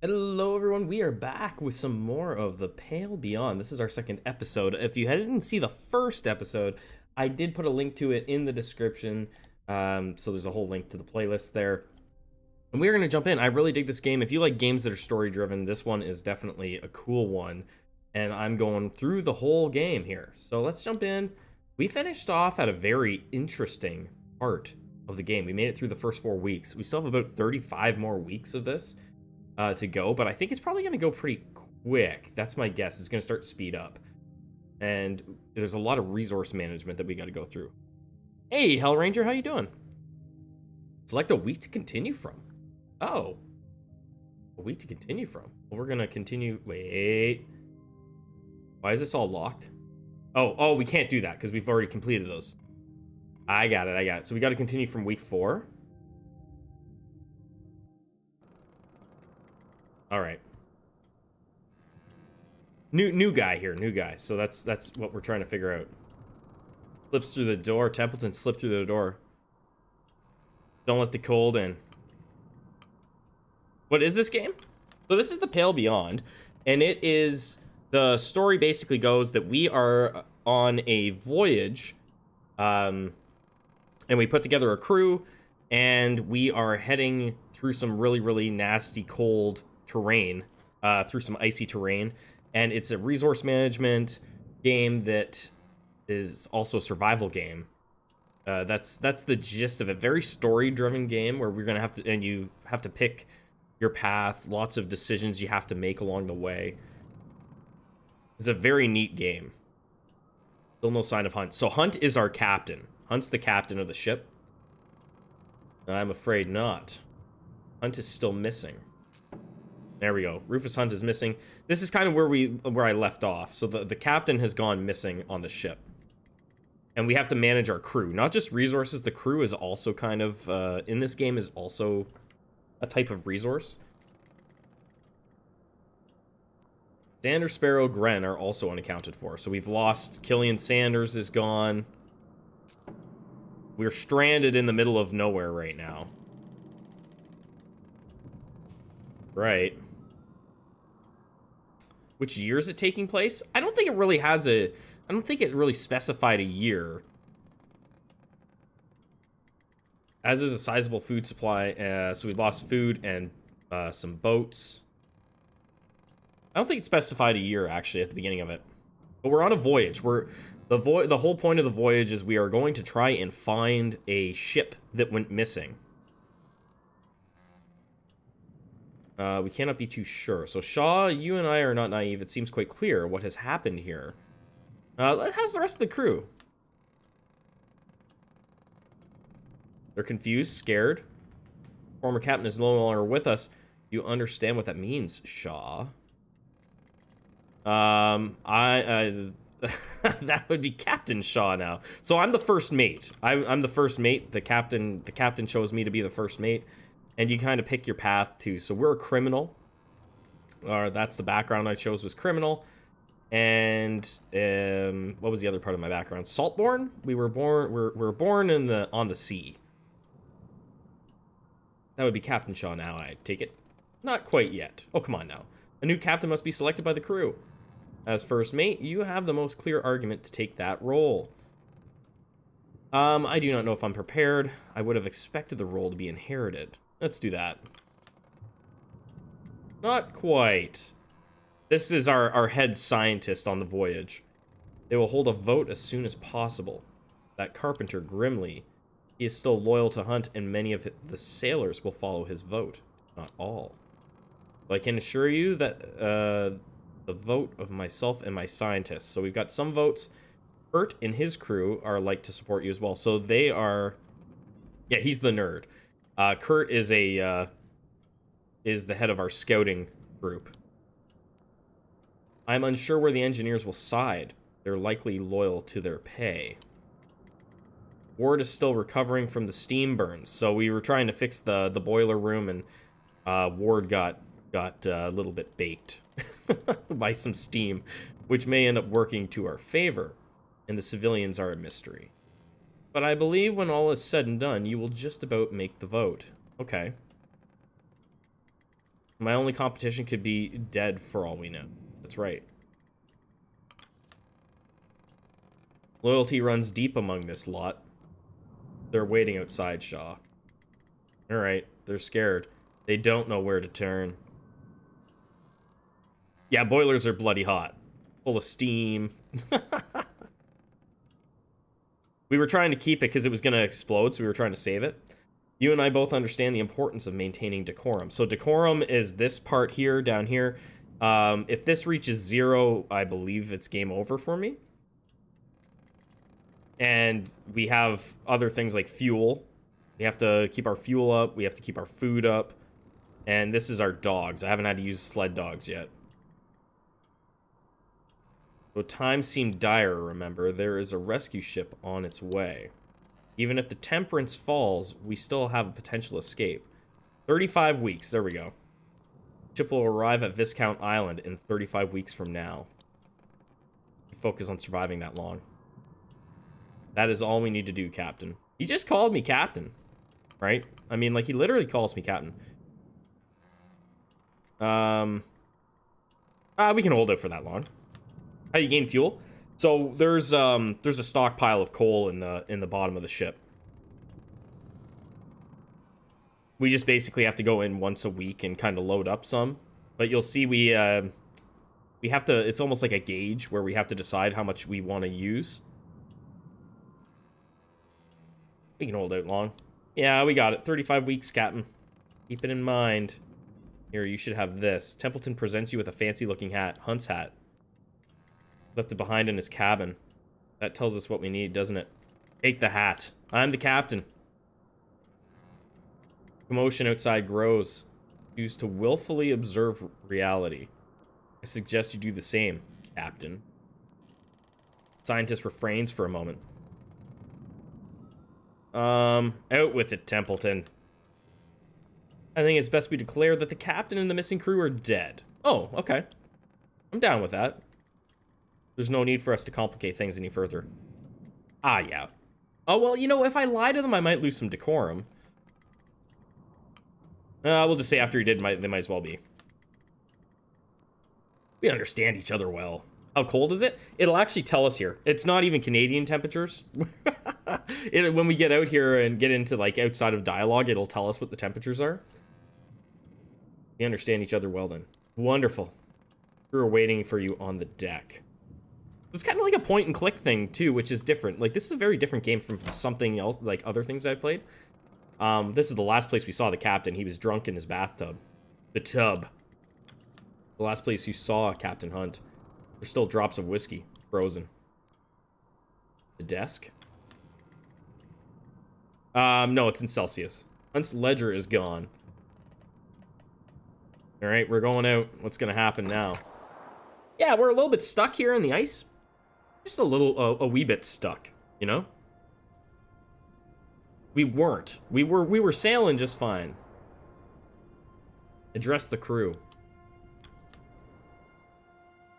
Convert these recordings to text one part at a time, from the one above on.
Hello, everyone. We are back with some more of The Pale Beyond. This is our second episode. If you didn't see the first episode, I did put a link to it in the description. So there's a whole link to the playlist there. And we're going to jump in. I really dig this game. If you like games that are story driven, this one is definitely a cool one. And I'm going through the whole game here. So let's jump in. We finished off at a very interesting part of the game. We made it through the first 4 weeks. We still have about 35 more weeks of this to go, but I think it's probably going to go pretty quick. That's my guess. It's going to start to speed up. And there's a lot of resource management that we got to go through. Hey, Hell Ranger, how you doing? Select a week to continue from. Oh. A week to continue from. Well, we're going to continue. Wait. Why is this all locked? Oh, we can't do that because we've already completed those. I got it. So we got to continue from week 4. All right. New guy here, new guy. So that's what we're trying to figure out. Slips through the door. Templeton slipped through the door. Don't let the cold in. What is this game? So this is The Pale Beyond, and it is, the story basically goes that we are on a voyage, and we put together a crew, and we are heading through some really nasty cold terrain, through some icy terrain, and it's a resource management game that is also a survival game. That's the gist of it. Very story-driven game where we're gonna have to, and you have to pick your path. Lots of decisions you have to make along the way. It's a very neat game. Still no sign of Hunt. So Hunt is our captain. Hunt's the captain of the ship. I'm afraid not. Hunt is still missing. There we go. Rufus Hunt is missing. This is kind of where I left off. So the captain has gone missing on the ship. And we have to manage our crew. Not just resources. The crew is also kind of, in this game, is also a type of resource. Sanders, Sparrow, Gren are also unaccounted for. So we've lost. Killian Sanders is gone. We're stranded in the middle of nowhere right now. Right. Which year is it taking place? I don't think it really has a... I don't think it really specified a year. As is a sizable food supply. So we lost food and some boats. I don't think it specified a year, actually, at the beginning of it. But we're on a voyage. The whole point of the voyage is we are going to try and find a ship that went missing. We cannot be too sure. So, Shaw, you and I are not naive. It seems quite clear what has happened here. How's the rest of the crew? They're confused, scared. Former captain is no longer with us. You understand what that means, Shaw? That would be Captain Shaw now. So I'm the first mate. I'm the first mate. The captain chose me to be the first mate. And you kind of pick your path too. So we're a criminal. Or that's the background I chose, was criminal. And what was the other part of my background? Saltborn. We're born on the sea. That would be Captain Shaw now, I take it. Not quite yet. Oh, come on now. A new captain must be selected by the crew. As first mate, you have the most clear argument to take that role. I do not know if I'm prepared. I would have expected the role to be inherited. Let's do that. Not quite. This is our head scientist on the voyage. They will hold a vote as soon as possible. That carpenter, Grimley, he is still loyal to Hunt, and many of the sailors will follow his vote. Not all. But I can assure you that the vote of myself and my scientists. So we've got some votes. Kurt and his crew are like to support you as well. So they are... Yeah, he's the nerd. Kurt is the head of our scouting group. I'm unsure where the engineers will side. They're likely loyal to their pay. Ward is still recovering from the steam burns. So we were trying to fix the boiler room, and Ward got a little bit baked by some steam, which may end up working to our favor. And the civilians are a mystery. But I believe when all is said and done, you will just about make the vote. Okay. My only competition could be dead for all we know. That's right. Loyalty runs deep among this lot. They're waiting outside, Shaw. Alright, they're scared. They don't know where to turn. Yeah, boilers are bloody hot. Full of steam. We were trying to keep it because it was going to explode, so we were trying to save it. You and I both understand the importance of maintaining decorum. So decorum is this part here, down here. If this reaches 0, I believe it's game over for me. And we have other things like fuel. We have to keep our fuel up. We have to keep our food up. And this is our dogs. I haven't had to use sled dogs yet. Though times seem dire, remember, there is a rescue ship on its way. Even if the Temperance falls, we still have a potential escape. 35 weeks. There we go. Ship will arrive at Viscount Island in 35 weeks from now. Focus on surviving that long. That is all we need to do, Captain. He just called me Captain. Right? I mean, like, he literally calls me Captain. We can hold it for that long. How you gain fuel? So there's a stockpile of coal in the bottom of the ship. We just basically have to go in once a week and kind of load up some. But you'll see we have to, it's almost like a gauge where we have to decide how much we want to use. We can hold out long. Yeah, we got it. 35 weeks, Captain. Keep it in mind. Here, you should have this. Templeton presents you with a fancy-looking hat. Hunt's hat. Left it behind in his cabin. That tells us what we need, doesn't it? Take the hat. I'm the captain. Commotion outside grows. Choose to willfully observe reality. I suggest you do the same, Captain. Scientist refrains for a moment. Out with it, Templeton. I think it's best we declare that the captain and the missing crew are dead. Oh, okay. I'm down with that. There's no need for us to complicate things any further. Ah, yeah. Oh, well, you know, if I lie to them, I might lose some decorum. We'll just say after he did, they might as well be. We understand each other well. How cold is it? It'll actually tell us here. It's not even Canadian temperatures. When we get out here and get into, like, outside of dialogue, it'll tell us what the temperatures are. We understand each other well, then. Wonderful. We're waiting for you on the deck. It's kind of like a point-and-click thing, too, which is different. Like, this is a very different game from something else, like other things I played. This is the last place we saw the captain. He was drunk in his bathtub. The tub. The last place you saw Captain Hunt. There's still drops of whiskey. Frozen. The desk? No, it's in Celsius. Hunt's ledger is gone. Alright, we're going out. What's gonna happen now? Yeah, we're a little bit stuck here in the ice. Just a little, a wee bit stuck, you know? We weren't. We were sailing just fine. Address the crew.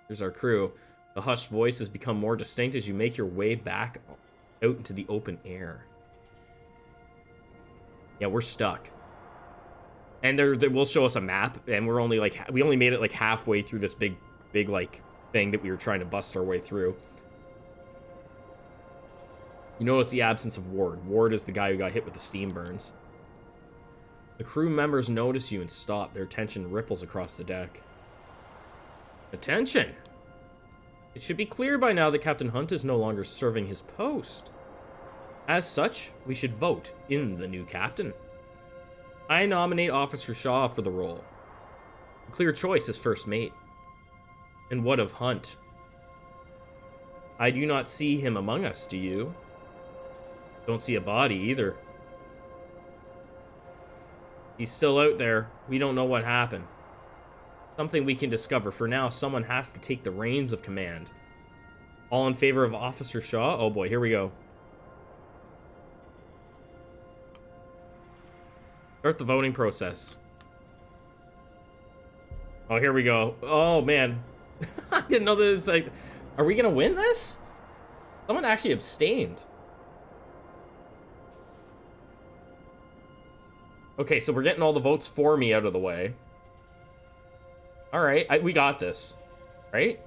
Here's our crew. The hushed voice has become more distinct as you make your way back out into the open air. Yeah, we're stuck. And they will show us a map, and we're only like, we only made it like halfway through this big like thing that we were trying to bust our way through. You notice the absence of Ward. Ward is the guy who got hit with the steam burns. The crew members notice you and stop. Their attention ripples across the deck. Attention! It should be clear by now that Captain Hunt is no longer serving his post. As such, we should vote in the new captain. I nominate Officer Shaw for the role. A clear choice as first mate. And what of Hunt? I do not see him among us, do you? Don't see a body either. He's still out there. We don't know what happened. Something we can discover. For now, someone has to take the reins of command. All in favor of Officer Shaw? Oh boy, here we go. Start the voting process. Oh, here we go. Oh, man. I didn't know this. Like, are we gonna win this? Someone actually abstained. Okay, so we're getting all the votes for me out of the way. All right, we got this, right?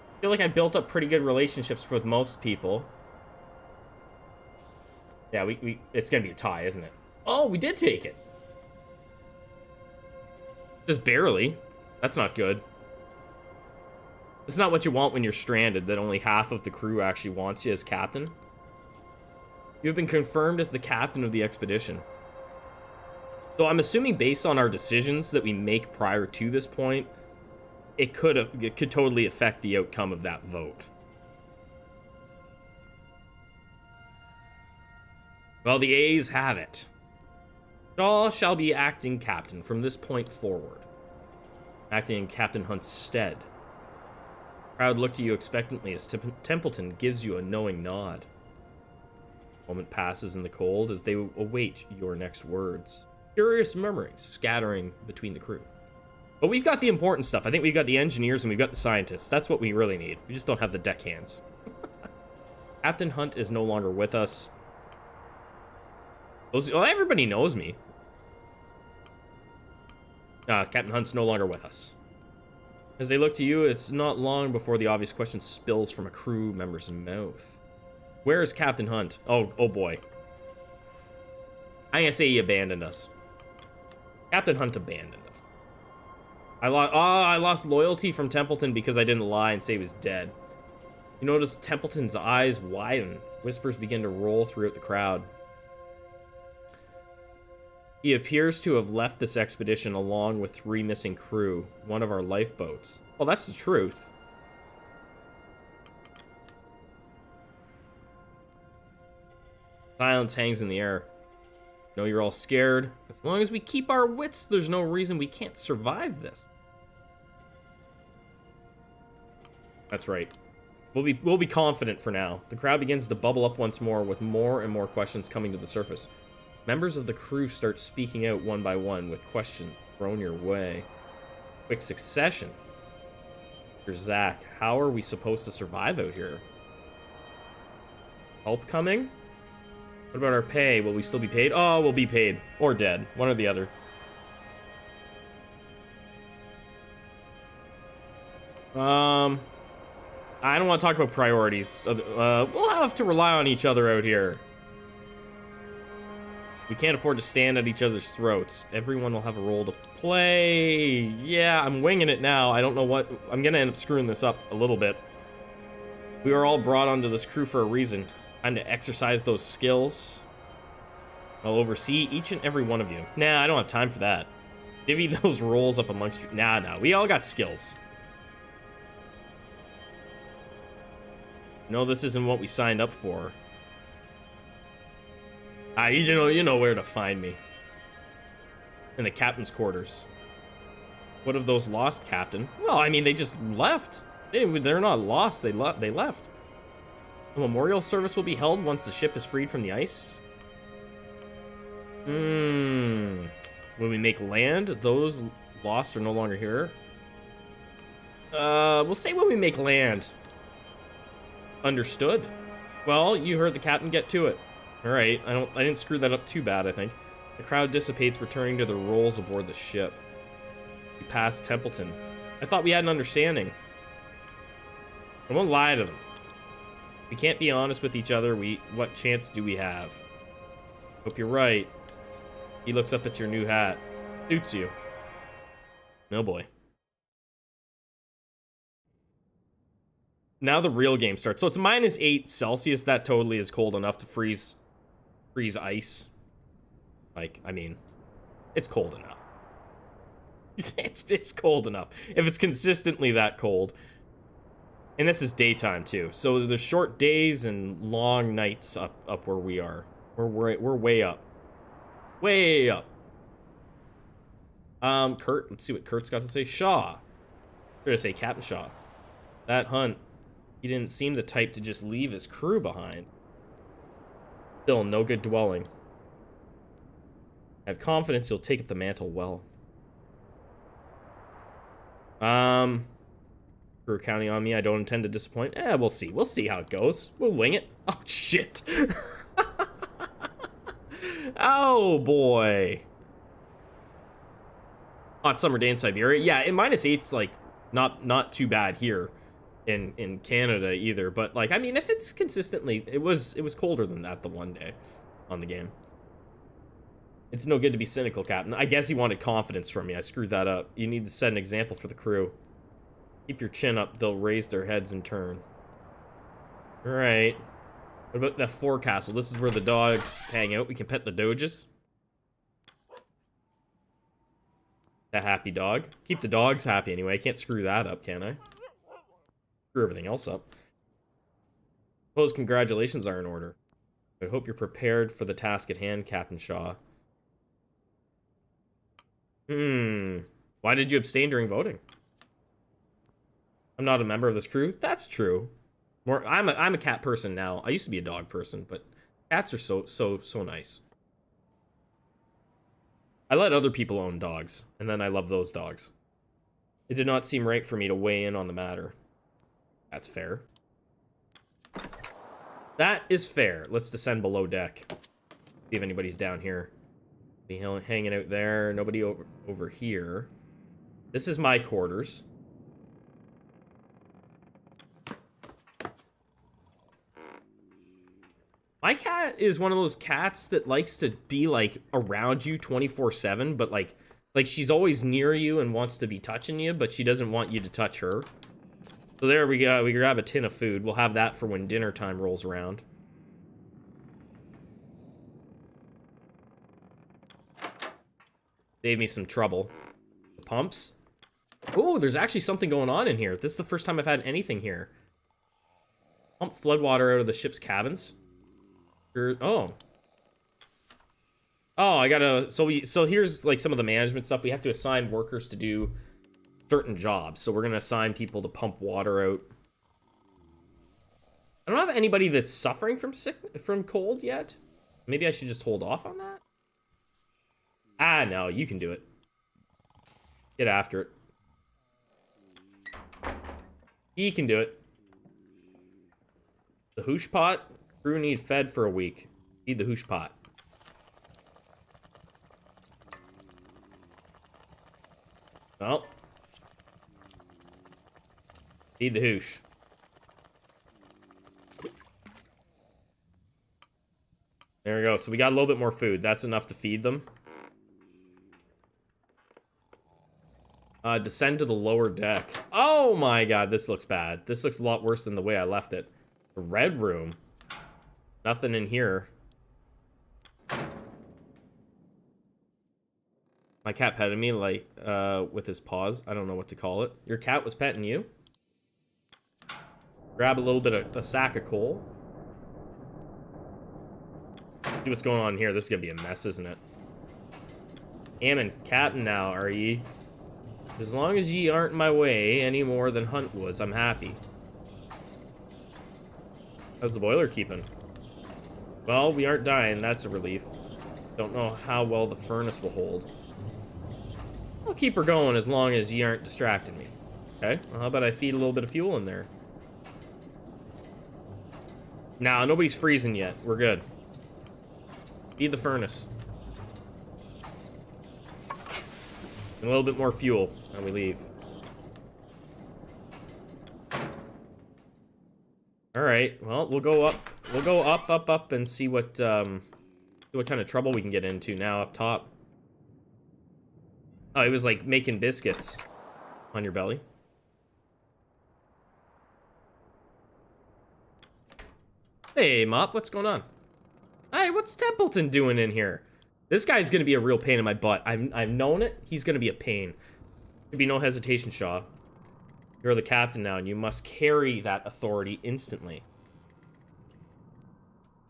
I feel like I built up pretty good relationships with most people. Yeah, it's gonna be a tie, isn't it? Oh, we did take it. Just barely. That's not good. That's not what you want when you're stranded, that only half of the crew actually wants you as captain. You have been confirmed as the captain of the expedition. So I'm assuming based on our decisions that we make prior to this point, it could totally affect the outcome of that vote. Well, the A's have it. Shaw shall be acting captain from this point forward. Acting in Captain Hunt's stead. The crowd look to you expectantly as Templeton gives you a knowing nod. A moment passes in the cold as they await your next words. Curious murmurings scattering between the crew. But we've got the important stuff. I think we've got the engineers and we've got the scientists. That's what we really need. We just don't have the deckhands. Captain Hunt is no longer with us. Everybody knows me. Captain Hunt's no longer with us. As they look to you, it's not long before the obvious question spills from a crew member's mouth. Where is Captain Hunt? Oh boy. I'm gonna say he abandoned us. Captain Hunt abandoned us. I lost loyalty from Templeton because I didn't lie and say he was dead. You notice Templeton's eyes widen. Whispers begin to roll throughout the crowd. He appears to have left this expedition along with 3 missing crew, one of our lifeboats. Well, that's the truth. Silence hangs in the air. I know you're all scared. As long as we keep our wits, there's no reason we can't survive this. That's right. We'll be confident for now. The crowd begins to bubble up once more, with more and more questions coming to the surface. Members of the crew start speaking out one by one, with questions thrown your way. Quick succession. Zach, how are we supposed to survive out here? Help coming? What about our pay? Will we still be paid? Oh, we'll be paid. Or dead. One or the other. I don't want to talk about priorities. We'll have to rely on each other out here. We can't afford to stand at each other's throats. Everyone will have a role to play. Yeah, I'm winging it now. I don't know what... I'm gonna end up screwing this up a little bit. We were all brought onto this crew for a reason. Time to exercise those skills. I'll oversee each and every one of you. Nah, I don't have time for that. Divvy those roles up amongst you. Nah, we all got skills. No, this isn't what we signed up for. You know where to find me. In the captain's quarters. What of those lost, Captain? Well, I mean, they just left. They're not lost. They left. A memorial service will be held once the ship is freed from the ice. When we make land, those lost are no longer here. We'll say when we make land. Understood. Well, you heard the captain. Get to it. All right. I didn't screw that up too bad, I think. The crowd dissipates, returning to their roles aboard the ship. We pass Templeton. I thought we had an understanding. I won't lie to them. We can't be honest with each other. What chance do we have? Hope you're right. He looks up at your new hat. Suits you. No boy. Now the real game starts. So it's -8 Celsius. That totally is cold enough to freeze ice. Like, I mean, it's cold enough. It's cold enough. If it's consistently that cold. And this is daytime too. So there's short days and long nights up where we are. We're way up. Way up. Kurt, let's see what Kurt's got to say. Shaw. I'm gonna say Captain Shaw. That Hunt, he didn't seem the type to just leave his crew behind. Still, no good dwelling. I have confidence you'll take up the mantle well. Crew counting on me. I don't intend to disappoint. We'll see. We'll see how it goes. We'll wing it. Oh, shit. Oh, boy. Hot summer day in Siberia. Yeah, in -8's, like, not too bad here in Canada either. But, like, I mean, if it's consistently... It was colder than that the one day on the game. It's no good to be cynical, Captain. I guess he wanted confidence from me. I screwed that up. You need to set an example for the crew. Keep your chin up. They'll raise their heads in turn. Alright. What about that forecastle? This is where the dogs hang out. We can pet the doges. That happy dog. Keep the dogs happy anyway. I can't screw that up, can I? Screw everything else up. Suppose congratulations are in order. I hope you're prepared for the task at hand, Captain Shaw. Why did you abstain during voting? I'm not a member of this crew. That's true. I'm a cat person now. I used to be a dog person, but cats are so nice. I let other people own dogs, and then I love those dogs. It did not seem right for me to weigh in on the matter. That's fair. That is fair. Let's descend below deck. See if anybody's down here. Be hanging out there. Nobody over here. This is my quarters. My cat is one of those cats that likes to be, like, around you 24/7, but, like she's always near you and wants to be touching you, but she doesn't want you to touch her. So there we go. We grab a tin of food. We'll have that for when dinner time rolls around. Save me some trouble. The pumps. Oh, there's actually something going on in here. This is the first time I've had anything here. Pump floodwater out of the ship's cabins. Oh. Oh, I gotta... So here's, like, some of the management stuff. We have to assign workers to do certain jobs. So we're gonna assign people to pump water out. I don't have anybody that's suffering from cold yet. Maybe I should just hold off on that? Ah, no, you can do it. Get after it. He can do it. The hoosh pot. Crew need fed for a week. Feed the hoosh pot. Well. Feed the hoosh. There we go. So we got a little bit more food. That's enough to feed them. Descend to the lower deck. Oh my god, this looks bad. This looks a lot worse than the way I left it. The red room. Nothing in here. My cat petted me, like, with his paws. I don't know what to call it. Your cat was petting you? Grab a little bit of a sack of coal. See what's going on here. This is gonna be a mess, isn't it? Ammon, captain now, are ye? As long as ye aren't in my way any more than Hunt was, I'm happy. How's the boiler keeping? Well, we aren't dying, that's a relief. Don't know how well the furnace will hold. I'll keep her going as long as ye aren't distracting me. Okay, well, how about I feed a little bit of fuel in there? Nah, nobody's freezing yet. We're good. Feed the furnace. And a little bit more fuel, and we leave. Alright, well, we'll go up. We'll go up, and see what kind of trouble we can get into now up top. Oh, it was like making biscuits on your belly. Hey, Mop, what's going on? Hey, what's Templeton doing in here? This guy's gonna be a real pain in my butt. I've known it. He's gonna be a pain. There'd be no hesitation, Shaw. You're the captain now, and you must carry that authority instantly.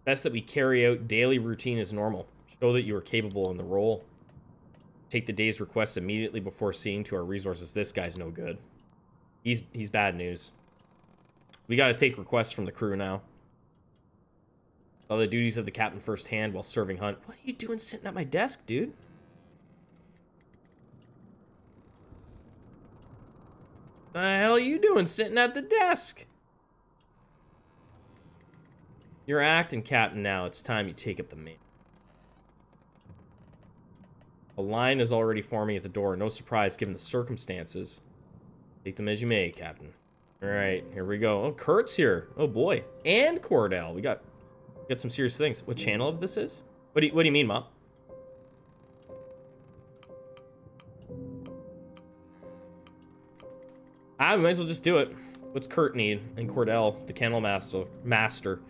Best that we carry out daily routine as normal. Show that you are capable in the role. Take the day's requests immediately before seeing to our resources. This guy's no good. He's bad news. We gotta take requests from the crew now. All the duties of the captain firsthand while serving Hunt. What are you doing sitting at my desk, dude? The hell are you doing sitting at the desk? You're acting captain now. It's time you take up the main. A line is already forming at the door. No surprise given the circumstances. Take them as you may, Captain. All right, here we go. Oh, Kurt's here. Oh boy, and Cordell. We got some serious things. What channel of this is? What do you mean, Mom? We might as well just do it. What's Kurt need? And Cordell, the kennel master.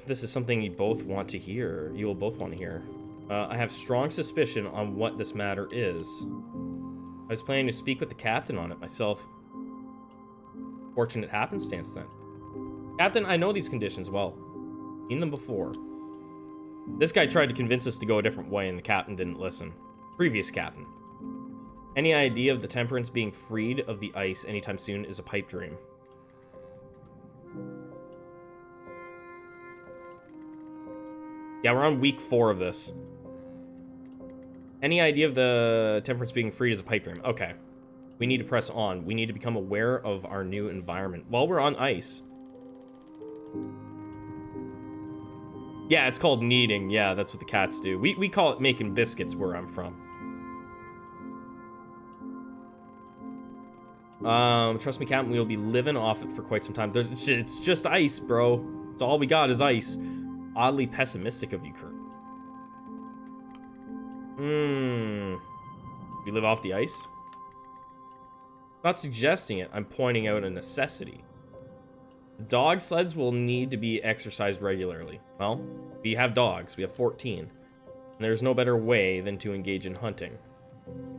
This is something you both want to hear. You will both want to hear. I have strong suspicion on what this matter is. I was planning to speak with the captain on it myself. Fortunate happenstance then. Captain, I know these conditions well. Seen them before. This guy tried to convince us to go a different way and the captain didn't listen. Previous captain. Any idea of the Temperance being freed of the ice anytime soon is a pipe dream. Yeah, we're on week 4 of this. Any idea of the Temperance being freed is a pipe dream. Okay. We need to press on. We need to become aware of our new environment while we're on ice. Yeah, it's called kneading. Yeah, that's what the cats do. We call it making biscuits where I'm from. Trust me, Captain, we'll be living off it for quite some time. It's just ice, bro. It's all we got is ice. Oddly pessimistic of you, Kurt. You live off the ice? I'm not suggesting it. I'm pointing out a necessity. The dog sleds will need to be exercised regularly. Well, we have dogs. We have 14. And there's no better way than to engage in hunting.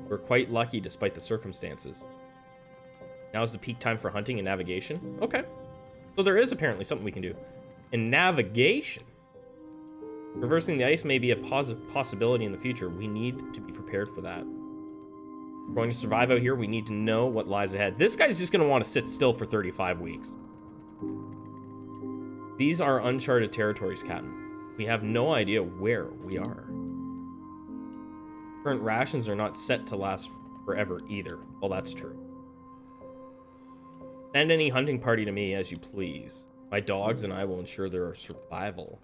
We're quite lucky despite the circumstances. Now is the peak time for hunting and navigation? Okay. So there is apparently something we can do. In navigation. Reversing the ice may be a possibility in the future. We need to be prepared for that. If we're going to survive out here, we need to know what lies ahead. This guy's just going to want to sit still for 35 weeks. These are uncharted territories, Captain. We have no idea where we are. Current rations are not set to last forever either. Well, that's true. Send any hunting party to me as you please. My dogs and I will ensure their survival.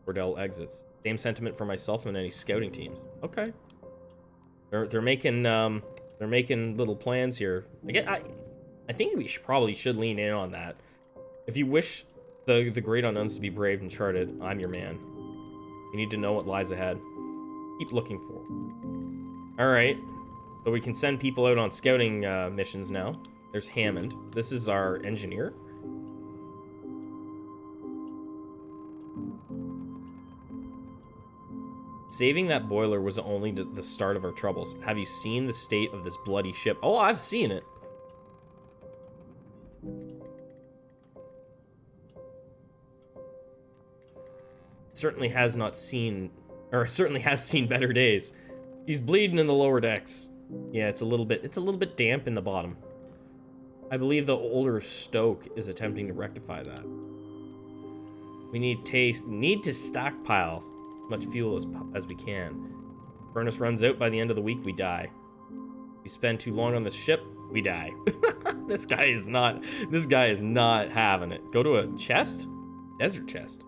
Cordell exits. Same sentiment for myself and any scouting teams. Okay. They're making little plans here. I think we probably should lean in on that. If you wish the great unknowns to be brave and charted, I'm your man. You need to know what lies ahead. Keep looking for. All right. So we can send people out on scouting missions now. There's Hammond. This is our engineer. Saving that boiler was only the start of our troubles. Have you seen the state of this bloody ship? Oh, I've seen it. Certainly has seen better days. He's bleeding in the lower decks. Yeah, it's a little bit damp in the bottom. I believe the older Stoke is attempting to rectify that. We need to stockpile as much fuel as we can. Furnace runs out by the end of the week, we die. We spend too long on this ship, we die. This guy is not having it. Go to a chest? Desert chest.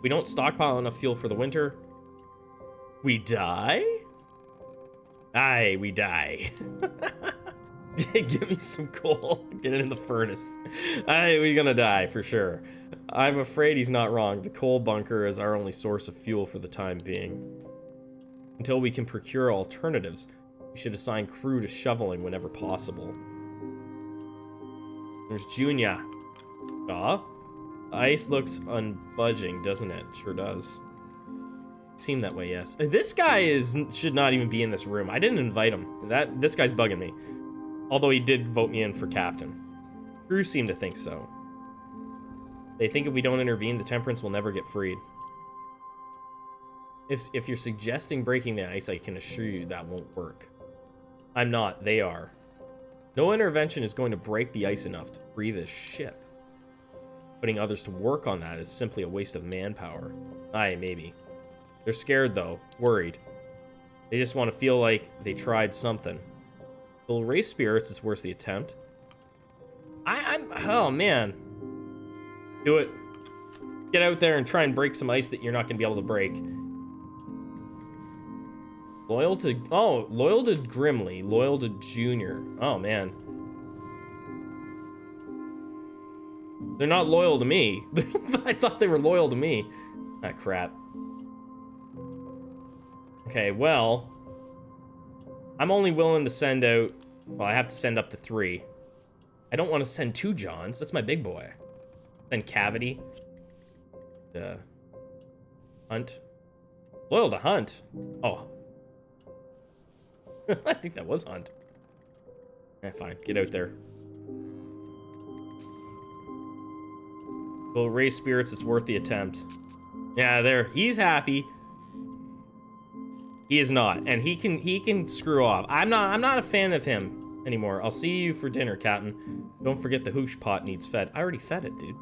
We don't stockpile enough fuel for the winter. We die? Aye, we die. Give me some coal. Get it in the furnace. Aye, we're gonna die for sure. I'm afraid he's not wrong. The coal bunker is our only source of fuel for the time being. Until we can procure alternatives, we should assign crew to shoveling whenever possible. There's Junior. Ice looks unbudging, doesn't it? Sure does. Seem that way, yes. This guy should not even be in this room. I didn't invite him. This guy's bugging me. Although he did vote me in for captain. Crew seem to think so. They think if we don't intervene, the Temperance will never get freed. If you're suggesting breaking the ice, I can assure you that won't work. I'm not. They are. No intervention is going to break the ice enough to free this ship. Putting others to work on that is simply a waste of manpower. Aye, maybe. They're scared, though. Worried. They just want to feel like they tried something. They'll raise spirits is worth the attempt. Oh, man. Do it. Get out there and try and break some ice that you're not going to be able to break. Loyal to Grimly. Loyal to Junior. Oh, man. They're not loyal to me. I thought they were loyal to me. Ah, crap. Okay, well, I'm only willing to send out... Well, I have to send up to 3. I don't want to send 2 Johns. That's my big boy. Send Cavity. Hunt. Loyal to Hunt? Oh. I think that was Hunt. Eh, fine. Get out there. Well, raise spirits. It's worth the attempt. Yeah, there. He's happy. He is not, and he can screw off. I'm not a fan of him anymore. I'll see you for dinner, Captain. Don't forget the hoosh pot needs fed. I already fed it, dude.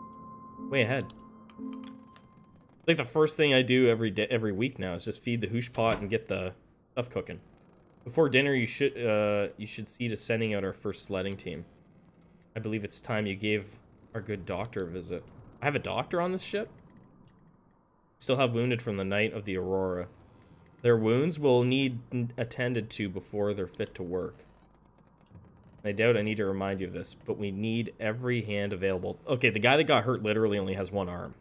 Way ahead. It's like the first thing I do every week now is just feed the hoosh pot and get the stuff cooking. Before dinner, you should see to sending out our first sledding team. I believe it's time you gave our good doctor a visit. I have a doctor on this ship? Still have wounded from the night of the Aurora. Their wounds will need attended to before they're fit to work. I doubt I need to remind you of this, but we need every hand available. Okay, the guy that got hurt literally only has 1 arm.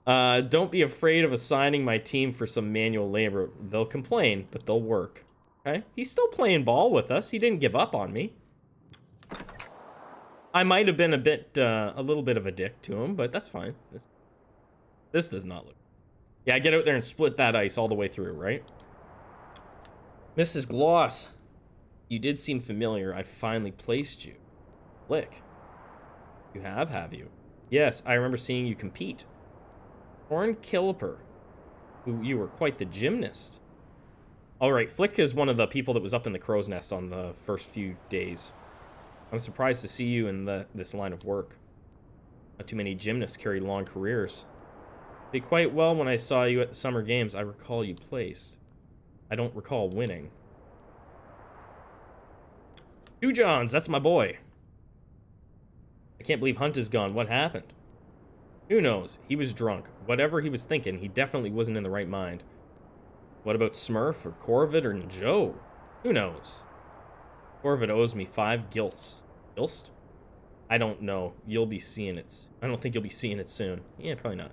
Don't be afraid of assigning my team for some manual labor. They'll complain, but they'll work. Okay? He's still playing ball with us. He didn't give up on me. I might have been a little bit of a dick to him, but that's fine. This does not look... Yeah, get out there and split that ice all the way through, right? Mrs. Gloss, you did seem familiar. I finally placed you. Flick. You have you? Yes, I remember seeing you compete. Torn Killiper. You were quite the gymnast. Alright, Flick is one of the people that was up in the crow's nest on the first few days. I'm surprised to see you in this line of work. Not too many gymnasts carry long careers. Did quite well when I saw you at the summer games. I recall you placed. I don't recall winning. 2 Johns, that's my boy. I can't believe Hunt is gone. What happened? Who knows? He was drunk. Whatever he was thinking, he definitely wasn't in the right mind. What about Smurf or Corvid or Joe? Who knows? Corvid owes me 5 gilts. Gilst? I don't know. You'll be seeing it. I don't think you'll be seeing it soon. Yeah, probably not.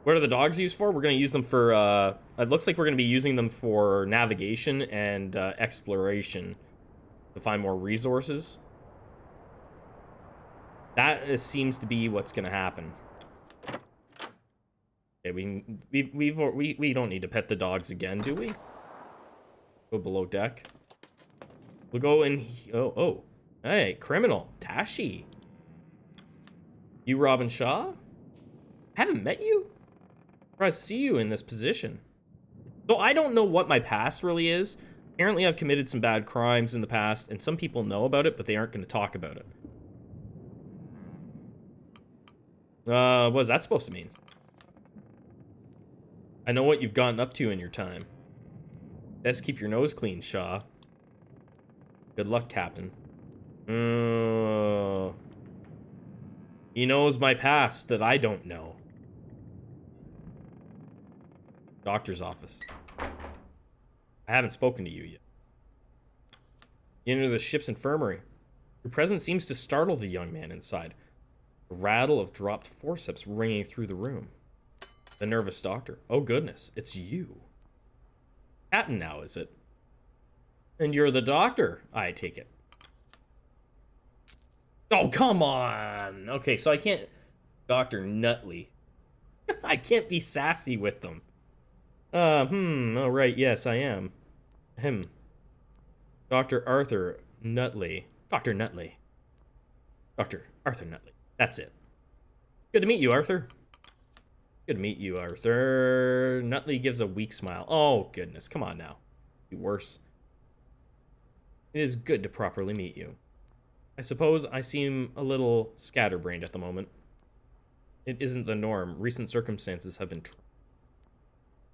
What are the dogs used for? We're going to use them for, it looks like we're going to be using them for navigation and exploration to find more resources. That seems to be what's going to happen. Okay, we don't need to pet the dogs again, do we? Go below deck. We'll go in. Oh. Hey, criminal. Tashi. You Robin Shaw? Haven't met you? I see you in this position. So I don't know what my past really is. Apparently I've committed some bad crimes in the past, and some people know about it, but they aren't going to talk about it. What is that supposed to mean? I know what you've gotten up to in your time. Best keep your nose clean, Shaw. Good luck, Captain. He knows my past that I don't know. Doctor's office. I haven't spoken to you yet. You enter the ship's infirmary. Your presence seems to startle the young man inside. The rattle of dropped forceps ringing through the room. The nervous doctor. Oh goodness, it's you. Captain now, is it? And you're the doctor, I take it. Oh, come on! Okay, so I can't... Dr. Nutley. I can't be sassy with them. Oh, right, yes, I am. Dr. Arthur Nutley. Dr. Nutley. Dr. Arthur Nutley. That's it. Good to meet you, Arthur. Good to meet you, Arthur. Nutley gives a weak smile. Oh, goodness, come on now. Be worse. It is good to properly meet you. I suppose I seem a little scatterbrained at the moment. It isn't the norm. Recent circumstances have been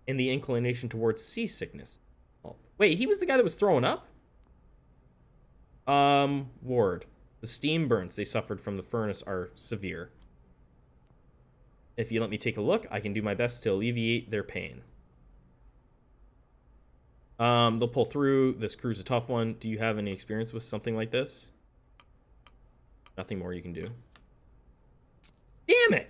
and the inclination towards seasickness. Oh, wait, he was the guy that was throwing up? Ward. The steam burns they suffered from the furnace are severe. If you let me take a look, I can do my best to alleviate their pain. They'll pull through. This crew's a tough one. Do you have any experience with something like this? Nothing more you can do. Damn it!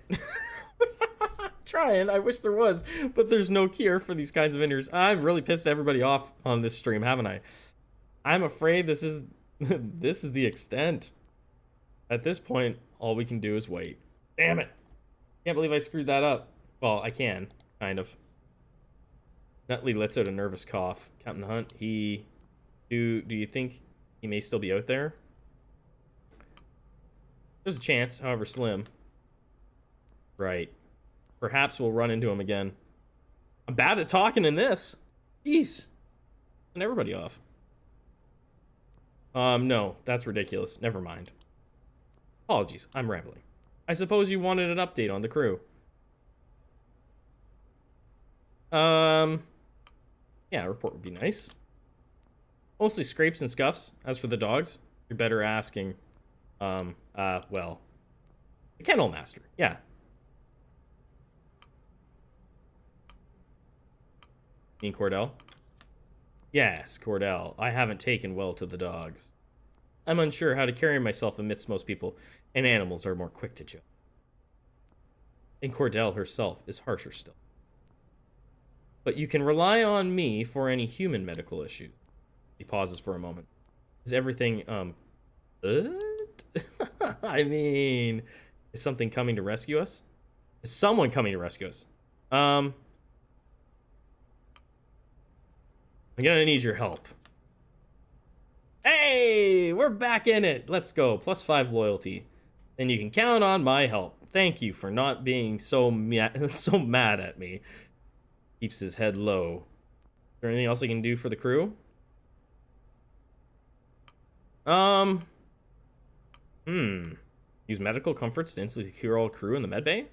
Trying. I wish there was, but there's no cure for these kinds of injuries. I've really pissed everybody off on this stream, haven't I? I'm afraid this is this is the extent. At this point, all we can do is wait. Damn it! Can't believe I screwed that up. Well, I can, kind of. Nutley lets out a nervous cough. Captain Hunt, do you think he may still be out there? There's a chance, however slim. Right. Perhaps we'll run into him again. I'm bad at talking in this. Jeez. And everybody off. No, that's ridiculous. Never mind. Apologies, I'm rambling. I suppose you wanted an update on the crew. Yeah, a report would be nice. Mostly scrapes and scuffs. As for the dogs, you're better asking, well, the kennel master. Yeah. You mean Cordell? Yes, Cordell. I haven't taken well to the dogs. I'm unsure how to carry myself amidst most people, and animals are more quick to judge. And Cordell herself is harsher still. But you can rely on me for any human medical issue. He pauses for a moment. Is everything, good? I mean, is something coming to rescue us? Is someone coming to rescue us? I'm gonna need your help. Hey, we're back in it. Let's go. +5 loyalty. And you can count on my help. Thank you for not being so mad at me. Keeps his head low. Is there anything else I can do for the crew? Use medical comforts to instantly cure all crew in the medbay?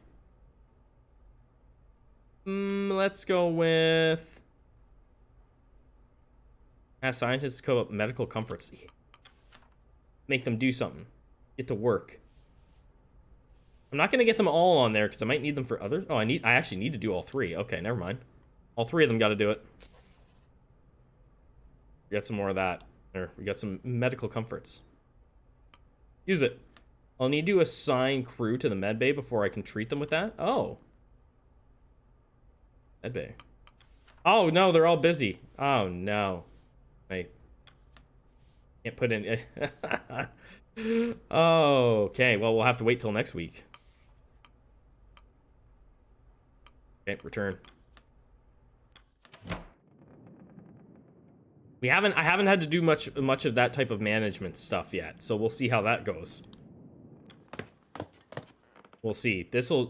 Let's go with... Ask scientists to co-op medical comforts. Make them do something. Get to work. I'm not gonna get them all on there because I might need them for others. Oh, I actually need to do all 3. Okay, never mind. All 3 of them got to do it. We got some more of that. There, we got some medical comforts. Use it. I'll need to assign crew to the medbay before I can treat them with that. Oh. Medbay. Oh, no, they're all busy. Oh, no. I can't put in... Oh, okay. Well, we'll have to wait till next week. Okay, return. I haven't had to do much of that type of management stuff yet, so we'll see how that goes. We'll see. This'll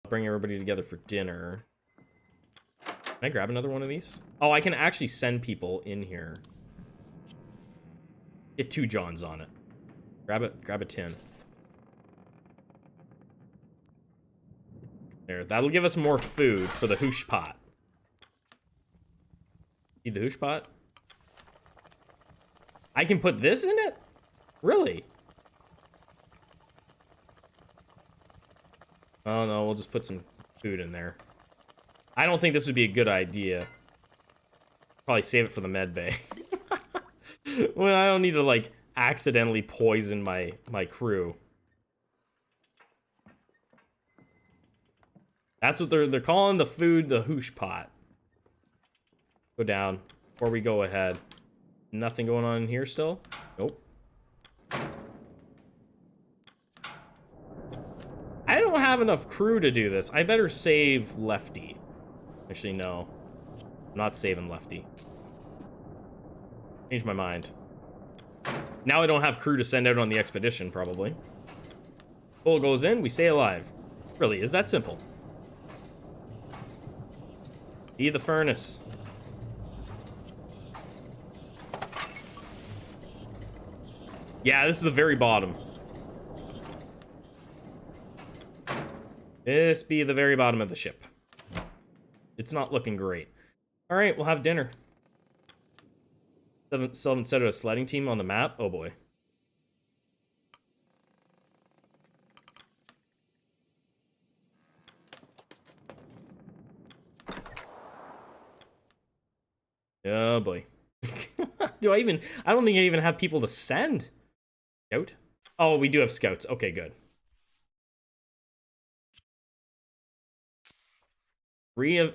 bring everybody together for dinner. Can I grab another one of these? Oh, I can actually send people in here. Get 2 Johns on it. Grab a tin. There, that'll give us more food for the hoosh pot. Need the hoosh pot? I can put this in it? Really? Oh no, we'll just put some food in there. I don't think this would be a good idea. Probably save it for the med bay. When I don't need to, like, accidentally poison my crew. That's what they're calling the food, the hoosh pot. Go down before we go ahead. Nothing going on in here still? Nope. I don't have enough crew to do this. I better save Lefty. Actually, no. I'm not saving Lefty. Changed my mind. Now I don't have crew to send out on the expedition, probably. Coal goes in, we stay alive. Really, is that simple? Be the furnace. Yeah, this is the very bottom. This be the very bottom of the ship. It's not looking great. All right, we'll have dinner. Still haven't set out a sledding team on the map. Oh boy. Oh boy. I don't think I even have people to send. Scout? Oh, we do have scouts. Okay, good.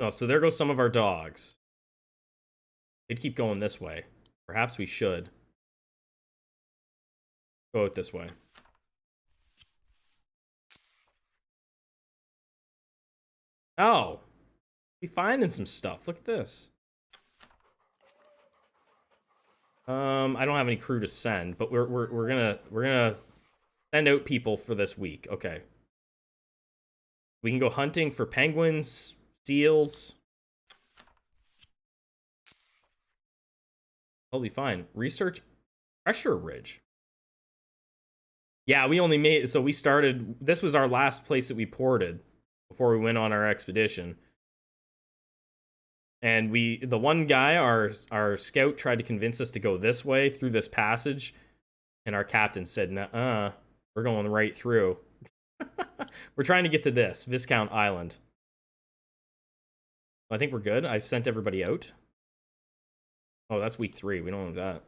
Oh, so there goes some of our dogs. They'd keep going this way. Perhaps we should go out this way. Oh, we finding some stuff. Look at this. I don't have any crew to send, but we're gonna send out people for this week. Okay. We can go hunting for penguins, seals. Totally fine. Research pressure ridge. Yeah, we only made, so we started, this was our last place that we ported before we went on our expedition. And the one guy, our scout, tried to convince us to go this way through this passage, and our captain said, "Nuh-uh, we're going right through." We're trying to get to this Viscount Island. I think we're good. I've sent everybody out. Oh, that's week 3. We don't have that.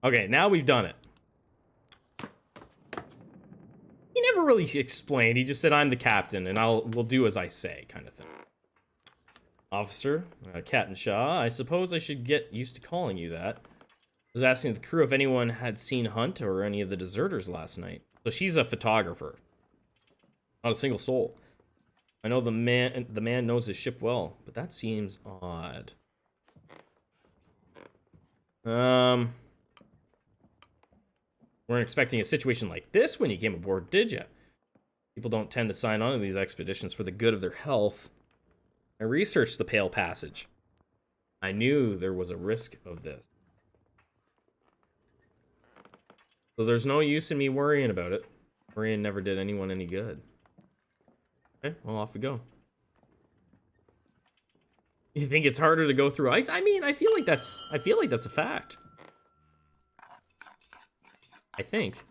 Okay, now we've done it. He never really explained. He just said, "I'm the captain, and we'll do as I say," kind of thing. Officer, Captain Shaw, I suppose I should get used to calling you that. I was asking the crew if anyone had seen Hunt or any of the deserters last night. So she's a photographer. Not a single soul. I know the man knows his ship well, but that seems odd. Weren't expecting a situation like this when you came aboard, did ya? People don't tend to sign on to these expeditions for the good of their health. I researched the Pale Passage. I knew there was a risk of this. So there's no use in me worrying about it. Worrying never did anyone any good. Okay, well, off we go. You think it's harder to go through ice? I mean, I feel like that's a fact. I think.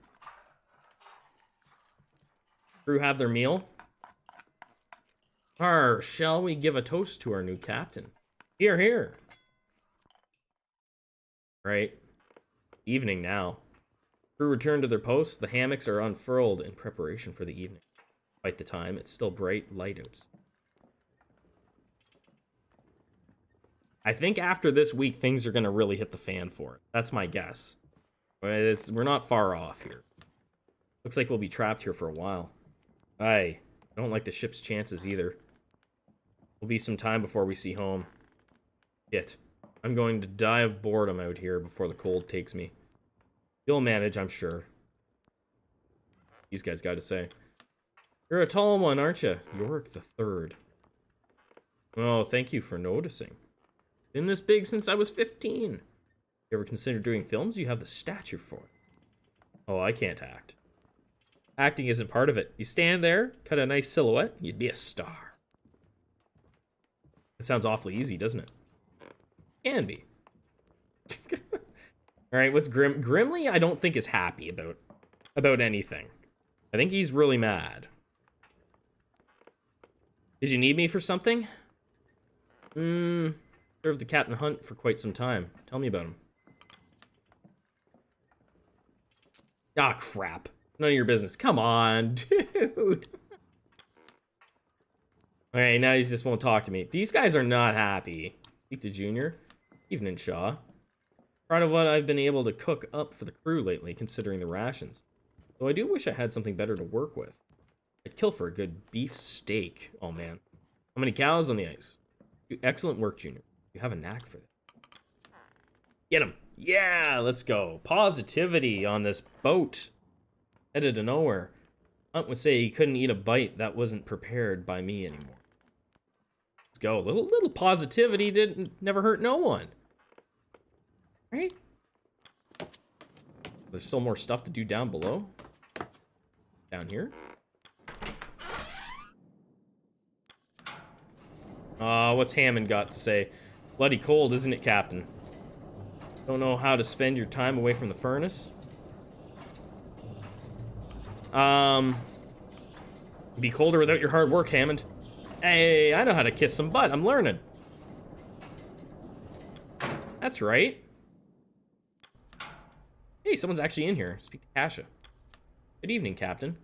Crew have their meal. Shall we give a toast to our new captain? Here, here. Right. Evening now. Crew return to their posts. The hammocks are unfurled in preparation for the evening. Despite the time, it's still bright light outside. I think after this week, things are going to really hit the fan for it. That's my guess. We're not far off here. Looks like we'll be trapped here for a while. I don't like the ship's chances either. Will be some time before we see home. Shit. I'm going to die of boredom out here before the cold takes me. You'll manage, I'm sure. These guys got to say. You're a tall one, aren't you? Yorick the Third. Oh, thank you for noticing. Been this big since I was 15. You ever consider doing films? You have the stature for it. Oh, I can't act. Acting isn't part of it. You stand there, cut a nice silhouette, you'd be a star. It sounds awfully easy, doesn't it? Can be. Alright, what's Grimly, I don't think is happy about anything. I think he's really mad. Did you need me for something? Served the Captain Hunt for quite some time. Tell me about him. Ah, crap. None of your business. Come on, dude. Alright, now he just won't talk to me. These guys are not happy. Speak to Junior. Evening, Shaw. Proud of what I've been able to cook up for the crew lately, considering the rations. Though I do wish I had something better to work with. I'd kill for a good beef steak. Oh, man. How many cows on the ice? Excellent work, Junior. You have a knack for that. Get him. Yeah, let's go. Positivity on this boat. Headed to nowhere. Hunt would say he couldn't eat a bite that wasn't prepared by me anymore. Let's go. Little positivity never hurt no one. Right? There's still more stuff to do down below. Down here. What's Hammond got to say? Bloody cold, isn't it, Captain? Don't know how to spend your time away from the furnace? Be colder without your hard work, Hammond. Hey, I know how to kiss some butt. I'm learning. That's right. Hey, someone's actually in here. Speak to Kasha. Good evening, Captain.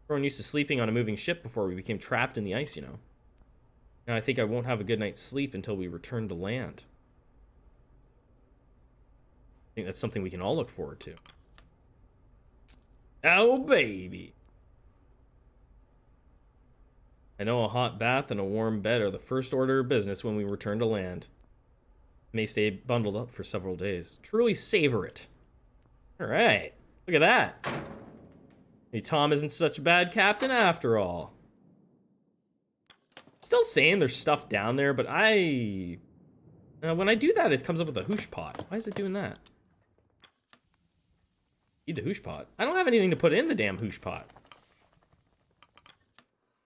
Everyone used to sleeping on a moving ship before we became trapped in the ice, you know. Now I think I won't have a good night's sleep until we return to land. I think that's something we can all look forward to. Oh, baby. I know a hot bath and a warm bed are the first order of business when we return to land. May stay bundled up for several days. Truly savor it. All right. Look at that. Hey, Tom isn't such a bad captain after all. Still saying there's stuff down there, but when I do that, it comes up with a hoosh pot. Why is it doing that? Need the hoosh pot. I don't have anything to put in the damn hoosh pot.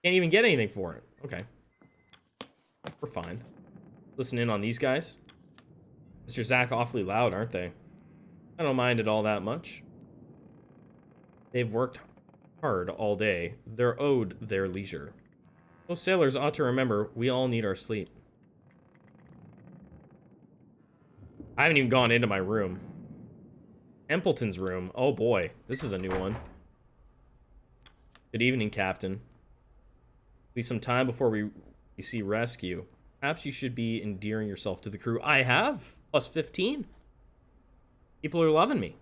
Can't even get anything for it. Okay. We're fine. Listen in on these guys. Mr. Zach awfully loud, aren't they? I don't mind it all that much. They've worked hard all day. They're owed their leisure. Those sailors ought to remember we all need our sleep. I haven't even gone into my room. Templeton's room. Oh boy, this is a new one. Good evening, Captain. Be some time before we see rescue. Perhaps you should be endearing yourself to the crew. I have. Plus 15. People are loving me.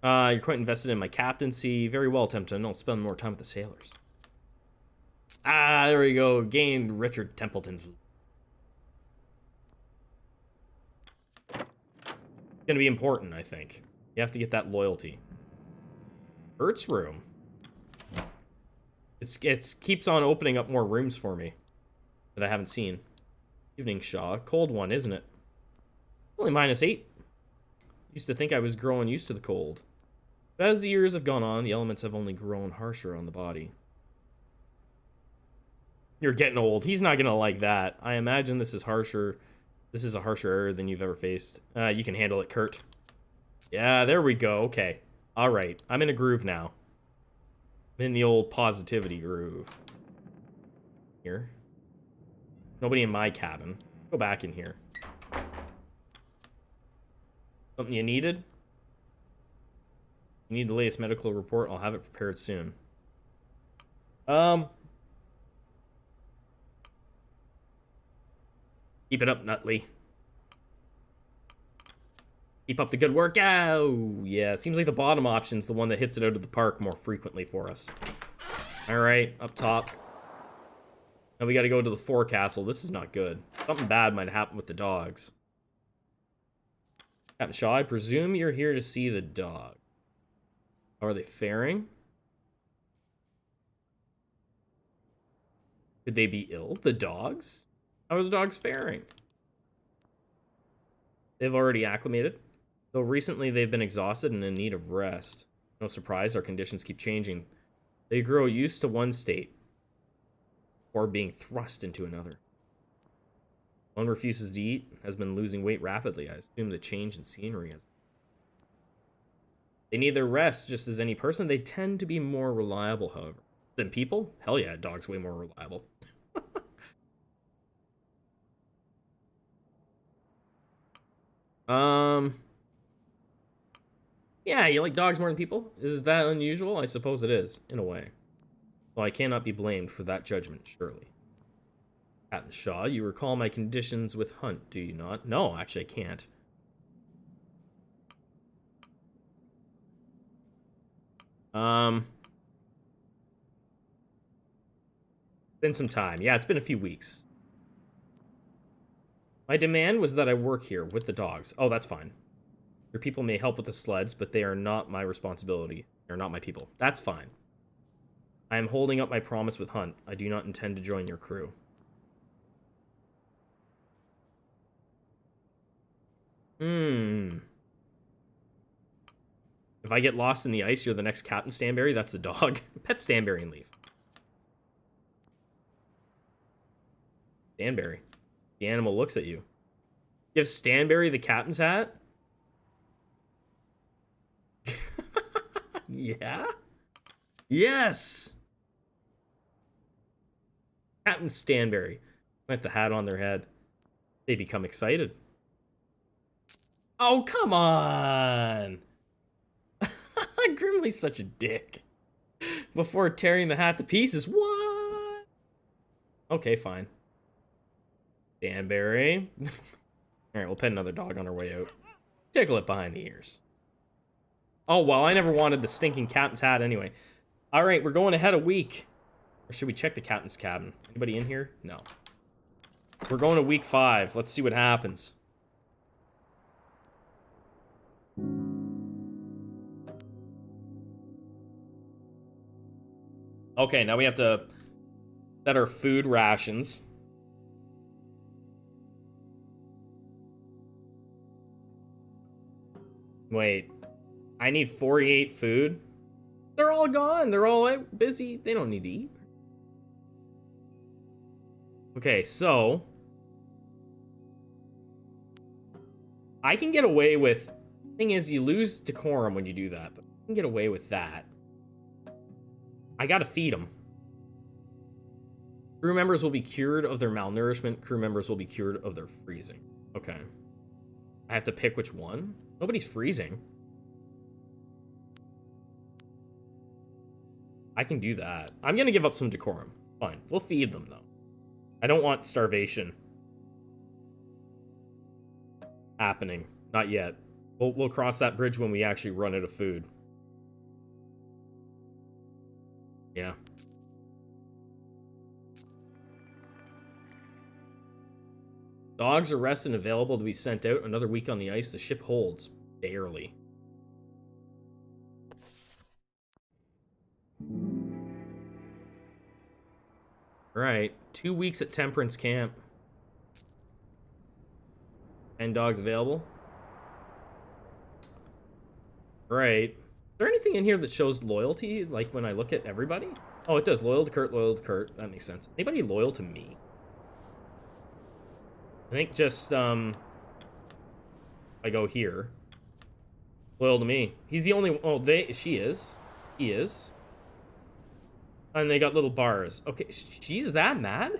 You're quite invested in my captaincy. Very well, Templeton. I'll spend more time with the sailors. Ah, there we go. Gained Richard Templeton's. Gonna be important, I think. You have to get that loyalty. Bert's room. It's keeps on opening up more rooms for me that I haven't seen. Evening, Shaw. Cold one, isn't it? Only -8. Used to think I was growing used to the cold. But as the years have gone on, the elements have only grown harsher on the body. You're getting old. He's not gonna like that. I imagine this is harsher. This is a harsher error than you've ever faced. You can handle it, Kurt. Yeah, there we go. Okay. All right. I'm in a groove now. I'm in the old positivity groove. Here. Nobody in my cabin. Go back in here. Something you needed? You need the latest medical report. I'll have it prepared soon. Keep it up, Nutley. Keep up the good work. Oh, yeah. It seems like the bottom option's the one that hits it out of the park more frequently for us. All right, up top. Now we got to go to the forecastle. This is not good. Something bad might happen with the dogs. Captain Shaw, I presume you're here to see the dog. How are they faring? Could they be ill? The dogs? How are the dogs faring? They've already acclimated. Though recently they've been exhausted and in need of rest. No surprise, our conditions keep changing. They grow used to one state or being thrust into another. One refuses to eat, has been losing weight rapidly. I assume the change in scenery has. They need their rest just as any person. They tend to be more reliable, however. Than people? Hell yeah, dog's way more reliable. Yeah, you like dogs more than people? Is that unusual? I suppose it is, in a way. Well, I cannot be blamed for that judgment, surely. Captain Shaw, you recall my conditions with Hunt, do you not? No, actually, I can't. Been some time. Yeah, it's been a few weeks. My demand was that I work here with the dogs. Oh, that's fine. Your people may help with the sleds, but they are not my responsibility. They're not my people. That's fine. I am holding up my promise with Hunt. I do not intend to join your crew. If I get lost in the ice, you're the next Captain Stanberry? That's a dog. Pet Stanberry and leave. Stanberry. The animal looks at you. Give Stanberry the captain's hat? Yeah? Yes! Captain Stanberry. Put the hat on their head. They become excited. Oh, come on! Grimly's such a dick. Before tearing the hat to pieces. What? Okay, fine. Stanberry. Alright, we'll pet another dog on our way out. Tickle it behind the ears. Oh, well, I never wanted the stinking captain's hat anyway. Alright, we're going ahead a week. Or should we check the captain's cabin? Anybody in here? No. We're going to week 5. Let's see what happens. Okay, now we have to set our food rations. Wait, I need 48 food? They're all gone. They're all busy. They don't need to eat. Okay, so I can get away with... Thing is, you lose decorum when you do that, but I can get away with that. I gotta feed them. Crew members will be cured of their malnourishment. Crew members will be cured of their freezing. Okay. I have to pick which one? Nobody's freezing. I can do that. I'm gonna give up some decorum. Fine. We'll feed them, though. I don't want starvation happening. Not yet. We'll cross that bridge when we actually run out of food. Yeah. Dogs are rested and available to be sent out. Another week on the ice. The ship holds. Barely. Alright. 2 weeks at Temperance Camp. 10 dogs available. Right. Is there anything in here that shows loyalty, like when I look at everybody? Oh, it does. Loyal to Kurt, loyal to Kurt. That makes sense. Anybody loyal to me? I think just, I go here. Loyal to me. He's the only... Oh, she is. He is. And they got little bars. Okay, she's that mad?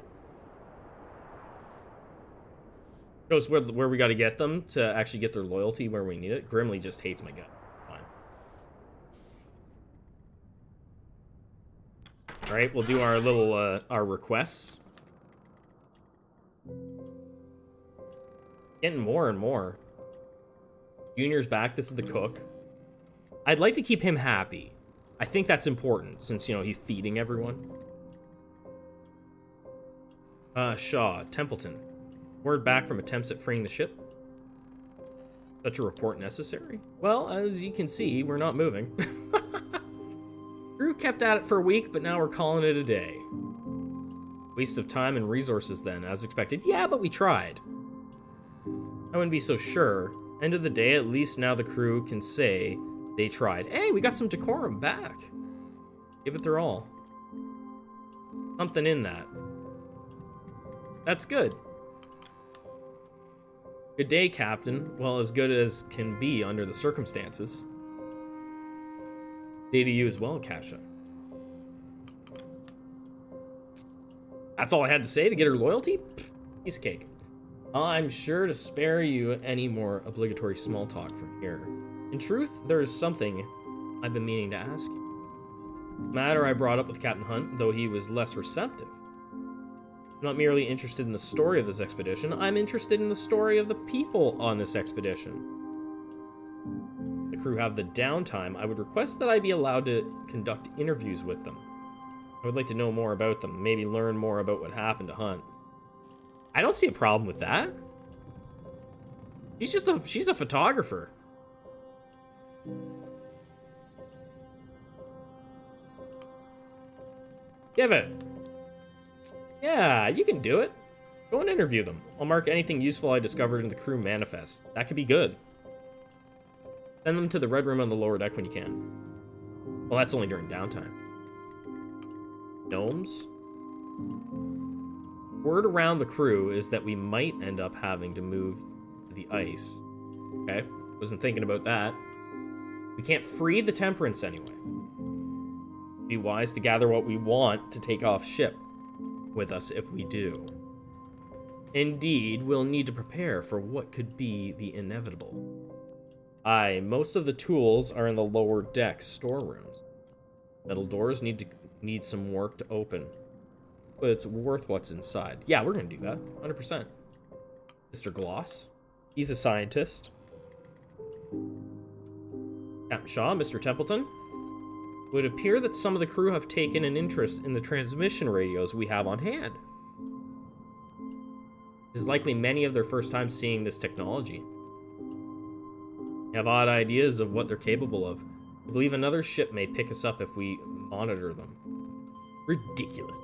Shows where we got to get them to actually get their loyalty where we need it. Grimly just hates my gut. All right, we'll do our little, our requests. Getting more and more. Junior's back. This is the cook. I'd like to keep him happy. I think that's important since, you know, he's feeding everyone. Shaw, Templeton. Word back from attempts at freeing the ship. Such a report necessary? Well, as you can see, we're not moving. Crew kept at it for a week, but now we're calling it a day. Waste of time and resources then, as expected. Yeah, but we tried. I wouldn't be so sure. End of the day, at least now the crew can say they tried. Hey, we got some decorum back. Give it their all. Something in that. That's good. Good day, Captain. Well, as good as can be under the circumstances. Day to you as well, Kasha. That's all I had to say to get her loyalty? Piece of cake. I'm sure to spare you any more obligatory small talk from here. In truth, there is something I've been meaning to ask you. The matter I brought up with Captain Hunt, though he was less receptive. I'm not merely interested in the story of this expedition, I'm interested in the story of the people on this expedition. The crew have the downtime, I would request that I be allowed to conduct interviews with them. I would like to know more about them, maybe learn more about what happened to Hunt. I don't see a problem with that. She's a photographer. Give it. Yeah, you can do it. Go and interview them. I'll mark anything useful I discovered in the crew manifest. That could be good. Send them to the red room on the lower deck when you can. Well, that's only during downtime. Gnomes? Word around the crew is that we might end up having to move the ice. Okay, wasn't thinking about that. We can't free the Temperance anyway. Be wise to gather what we want to take off ship. with us if we do. Indeed, we'll need to prepare for what could be the inevitable. Aye, most of the tools are in the lower deck storerooms. Metal doors need some work to open, but it's worth what's inside. Yeah, we're gonna do that, 100%. Mr. Gloss, he's a scientist. Captain Shaw, Mr. Templeton. It would appear that some of the crew have taken an interest in the transmission radios we have on hand. It is likely many of their first time seeing this technology. They have odd ideas of what they're capable of. I believe another ship may pick us up if we monitor them. Ridiculous.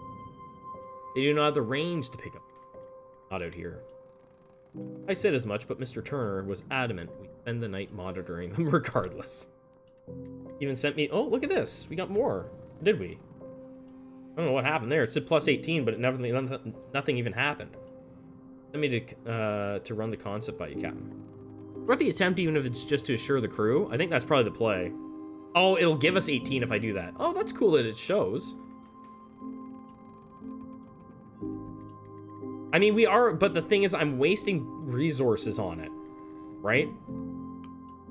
They do not have the range to pick up. Not out here. I said as much, but Mr. Turner was adamant we spend the night monitoring them regardless. He even sent me... Oh, look at this. We got more. Did we? I don't know what happened there. It said plus 18, but nothing even happened. Send me to run the concept by you, Captain. Worth the attempt, even if it's just to assure the crew. I think that's probably the play. Oh, it'll give us 18 if I do that. Oh, that's cool that it shows. I mean, we are, but the thing is, I'm wasting resources on it, right?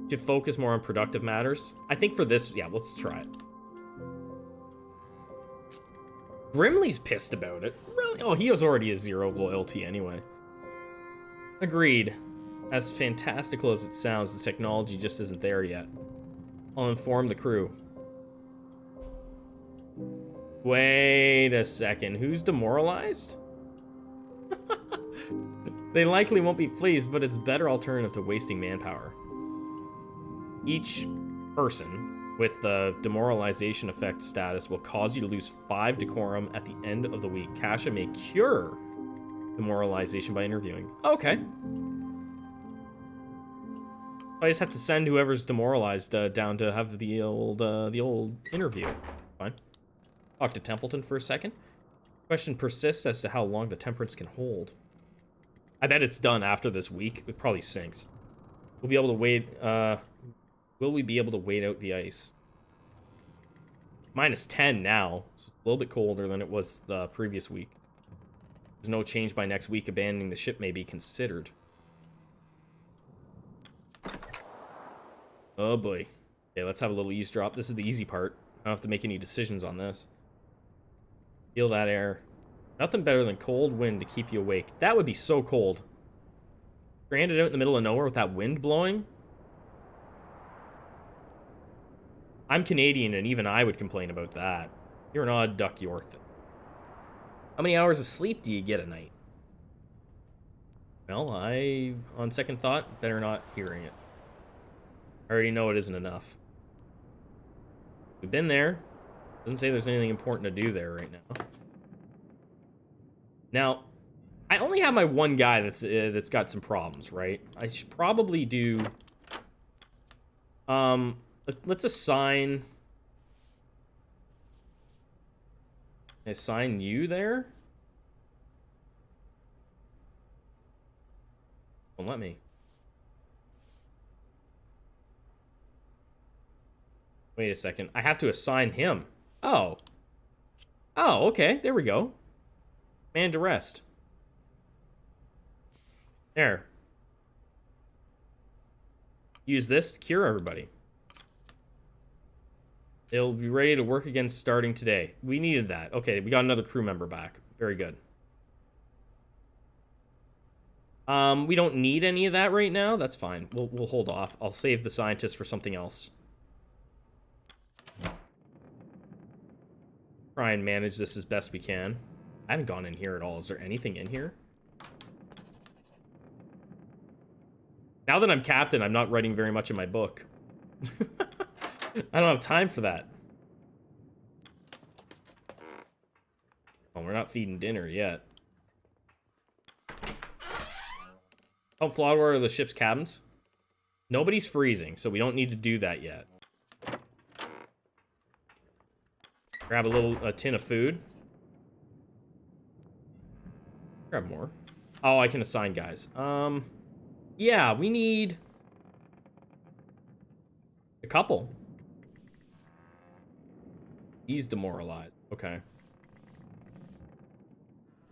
To focus more on productive matters. I think for this, yeah, let's try it. Grimley's pissed about it. Really? Oh, he has already a 0 loyalty anyway. Agreed. As fantastical as it sounds, the technology just isn't there yet. I'll inform the crew. Wait a second. Who's demoralized? They likely won't be pleased, but it's a better alternative to wasting manpower. Each person with the demoralization effect status will cause you to lose 5 decorum at the end of the week. Kasha may cure demoralization by interviewing. Okay. I just have to send whoever's demoralized down to have the old interview. Fine. Talk to Templeton for a second. Question persists as to how long the temperance can hold. I bet it's done after this week. It probably sinks. We'll be able to wait. Will we be able to wait out the ice? -10 now, so it's a little bit colder than it was the previous week. There's no change by next week. Abandoning the ship may be considered. Oh boy. Okay, let's have a little eavesdrop. This is the easy part. I don't have to make any decisions on this. Feel that air. Nothing better than cold wind to keep you awake. That would be so cold. Stranded out in the middle of nowhere with that wind blowing. I'm Canadian and even I would complain about that. You're an odd duck, York. How many hours of sleep do you get a night? Well, on second thought, better not hearing it. I already know it isn't enough. We've been there. Doesn't say there's anything important to do there right now. Now, I only have my one guy that's got some problems, right? I should probably do... Let's assign you there. Don't let me. Wait a second. I have to assign him. Oh. Oh, okay. There we go. Man to rest. There. Use this to cure everybody. They'll be ready to work again starting today. We needed that. Okay, we got another crew member back. Very good. We don't need any of that right now. That's fine. We'll hold off. I'll save the scientists for something else. Try and manage this as best we can. I haven't gone in here at all. Is there anything in here? Now that I'm captain, I'm not writing very much in my book. I don't have time for that. Oh, we're not feeding dinner yet. Pump flood water to the ship's cabins. Nobody's freezing, so we don't need to do that yet. Grab a tin of food. Grab more. Oh, I can assign guys. Yeah, we need a couple. He's demoralized. Okay.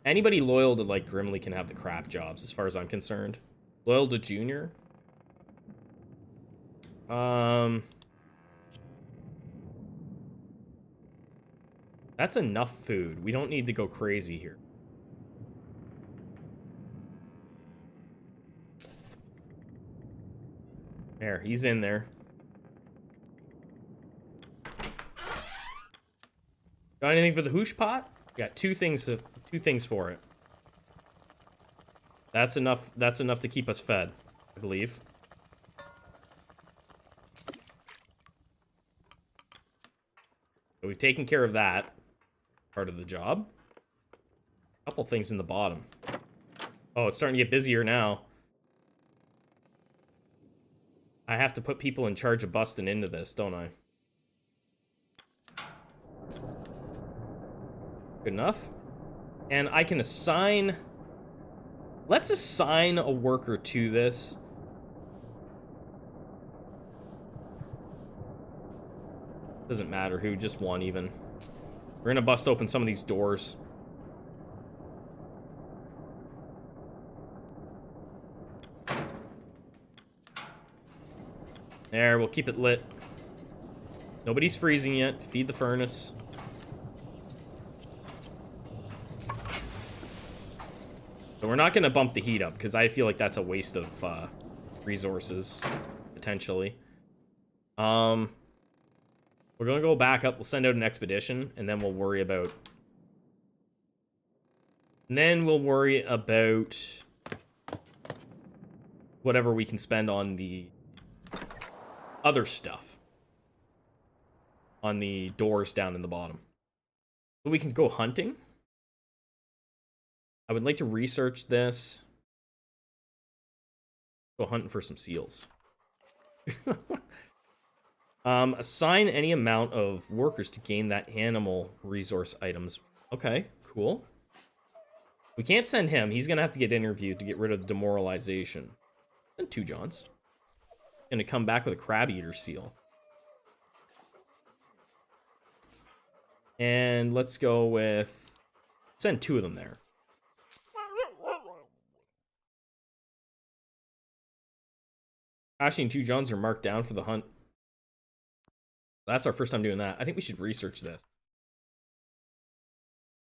Anybody loyal to, like, Grimly can have the crap jobs, as far as I'm concerned. Loyal to Junior? That's enough food. We don't need to go crazy here. There, he's in there. Got anything for the hoosh pot? Got two things for it. That's enough to keep us fed, I believe. So we've taken care of that part of the job. A couple things in the bottom. Oh, it's starting to get busier now. I have to put people in charge of busting into this, don't I? Good enough. And I can assign... Let's assign a worker to this. Doesn't matter who, just one even. We're gonna bust open some of these doors. There, we'll keep it lit. Nobody's freezing yet. Feed the furnace. So we're not gonna bump the heat up, because I feel like that's a waste of resources, potentially. We're gonna go back up. We'll send out an expedition, and then we'll worry about... whatever we can spend on the other stuff. On the doors down in the bottom. So we can go hunting. I would like to research this. Go hunting for some seals. Assign any amount of workers to gain that animal resource items. Okay, cool. We can't send him. He's gonna have to get interviewed to get rid of the demoralization. Send 2 Johns. Gonna come back with a crab eater seal. And let's go with... Send 2 of them there. Ashley and 2 Johns are marked down for the hunt. That's our first time doing that. I think we should research this.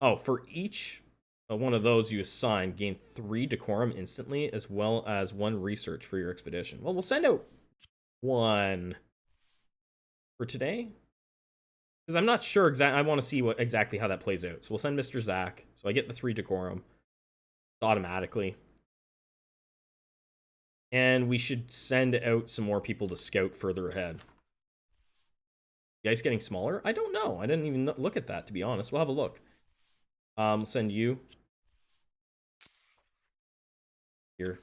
Oh, for each one of those you assign, gain 3 decorum instantly, as well as 1 research for your expedition. Well, we'll send out 1 for today. Because I'm not sure exactly. I want to see exactly how that plays out. So we'll send Mr. Zach. So I get the 3 decorum automatically. And we should send out some more people to scout further ahead. The ice getting smaller? I don't know. I didn't even look at that, to be honest. We'll have a look. We'll send you here.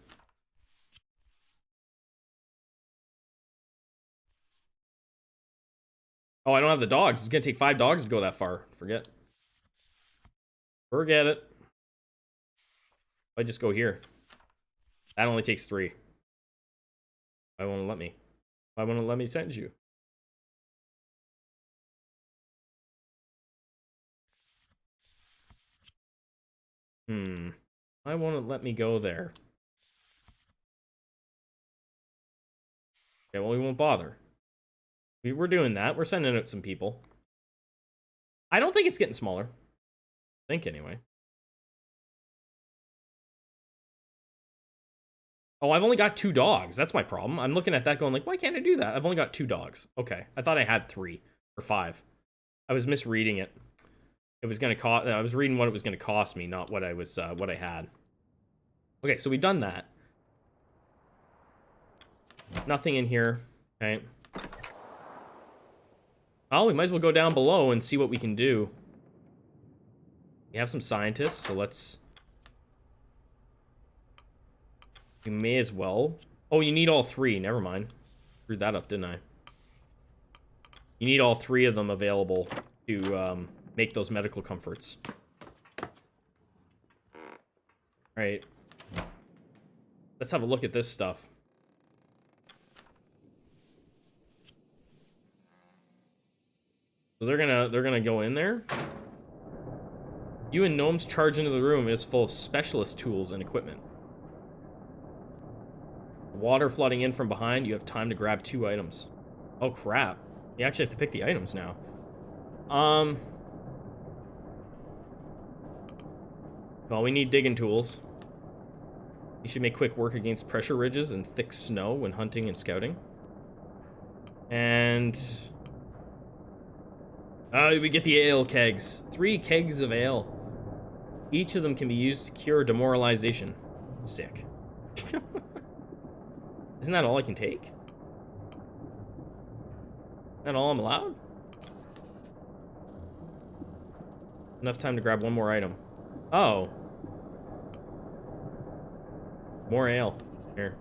Oh, I don't have the dogs. It's gonna take 5 dogs to go that far. Forget it. I just go here. That only takes 3. Why won't it let me? Why won't it let me send you? Why won't it let me go there? Okay, well, we won't bother. We're doing that. We're sending out some people. I don't think it's getting smaller. I think, anyway. Oh, I've only got 2 dogs. That's my problem. I'm looking at that going like, why can't I do that? I've only got 2 dogs. Okay. I thought I had 3 or 5. I was misreading it. It was going to cost... I was reading what it was going to cost me, not what I was, what I had. Okay, so we've done that. Nothing in here. Okay. Well, we might as well go down below and see what we can do. We have some scientists, so let's... You may as well... Oh, you need all 3. Never mind. Screwed that up, didn't I? You need all 3 of them available to make those medical comforts. Alright. Let's have a look at this stuff. So they're gonna go in there. You and gnomes charge into the room. It is full of specialist tools and equipment. Water flooding in from behind. You have time to grab 2 items. Oh, crap. You actually have to pick the items now. Well, we need digging tools. You should make quick work against pressure ridges and thick snow when hunting and scouting. And... we get the ale kegs. 3 kegs of ale. Each of them can be used to cure demoralization. Sick. Isn't that all I can take? Is that all I'm allowed? Enough time to grab 1 more item. Oh. More ale. Here.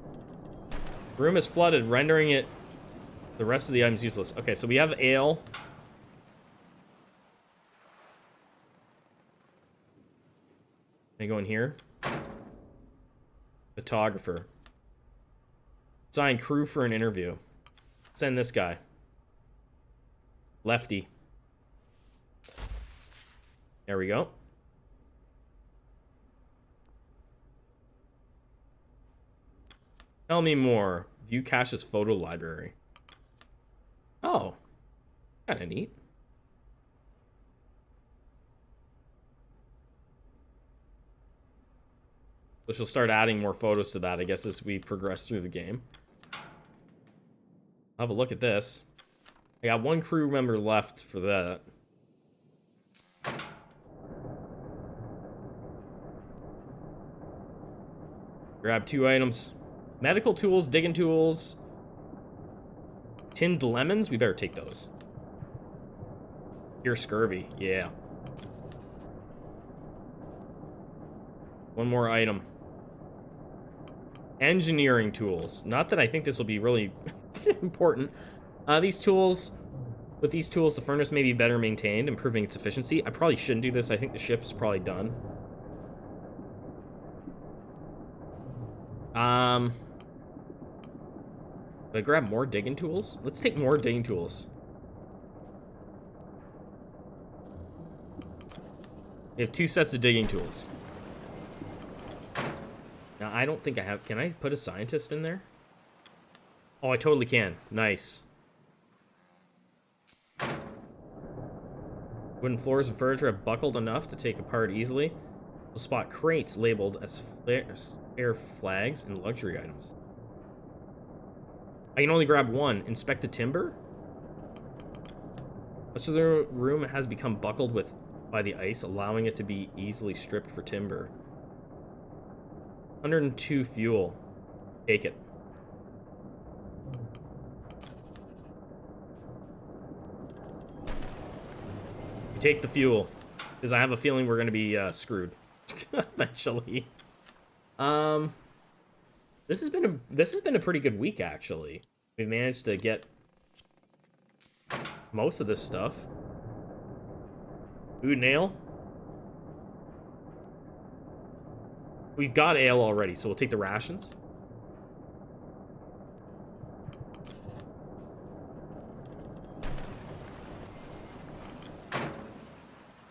The room is flooded, rendering it the rest of the items useless. Okay, so we have ale. Can I go in here? Photographer. Assign crew for an interview. Send this guy. Lefty. There we go. Tell me more. View Cache's photo library. Oh. Kinda neat. So she'll start adding more photos to that, I guess, as we progress through the game. I'll have a look at this. I got 1 crew member left for that. Grab 2 items. Medical tools, digging tools. Tinned lemons, we better take those. Cure scurvy, yeah. 1 more item. Engineering tools. Not that I think this will be really important. With these tools, the furnace may be better maintained, improving its efficiency. I probably shouldn't do this. I think the ship's probably done. Do I grab more digging tools? Let's take more digging tools. We have 2 sets of digging tools. Now, I don't think I have... Can I put a scientist in there? Oh, I totally can. Nice. Wooden floors and furniture have buckled enough to take apart easily. We'll spot crates labeled as spare flags and luxury items. I can only grab 1. Inspect the timber. Much of the room has become buckled by the ice, allowing it to be easily stripped for timber. 102 fuel. Take it. You take the fuel, because I have a feeling we're going to be screwed eventually. This has been a pretty good week, actually. We've managed to get most of this stuff. Food and ale. We've got ale already, so we'll take the rations.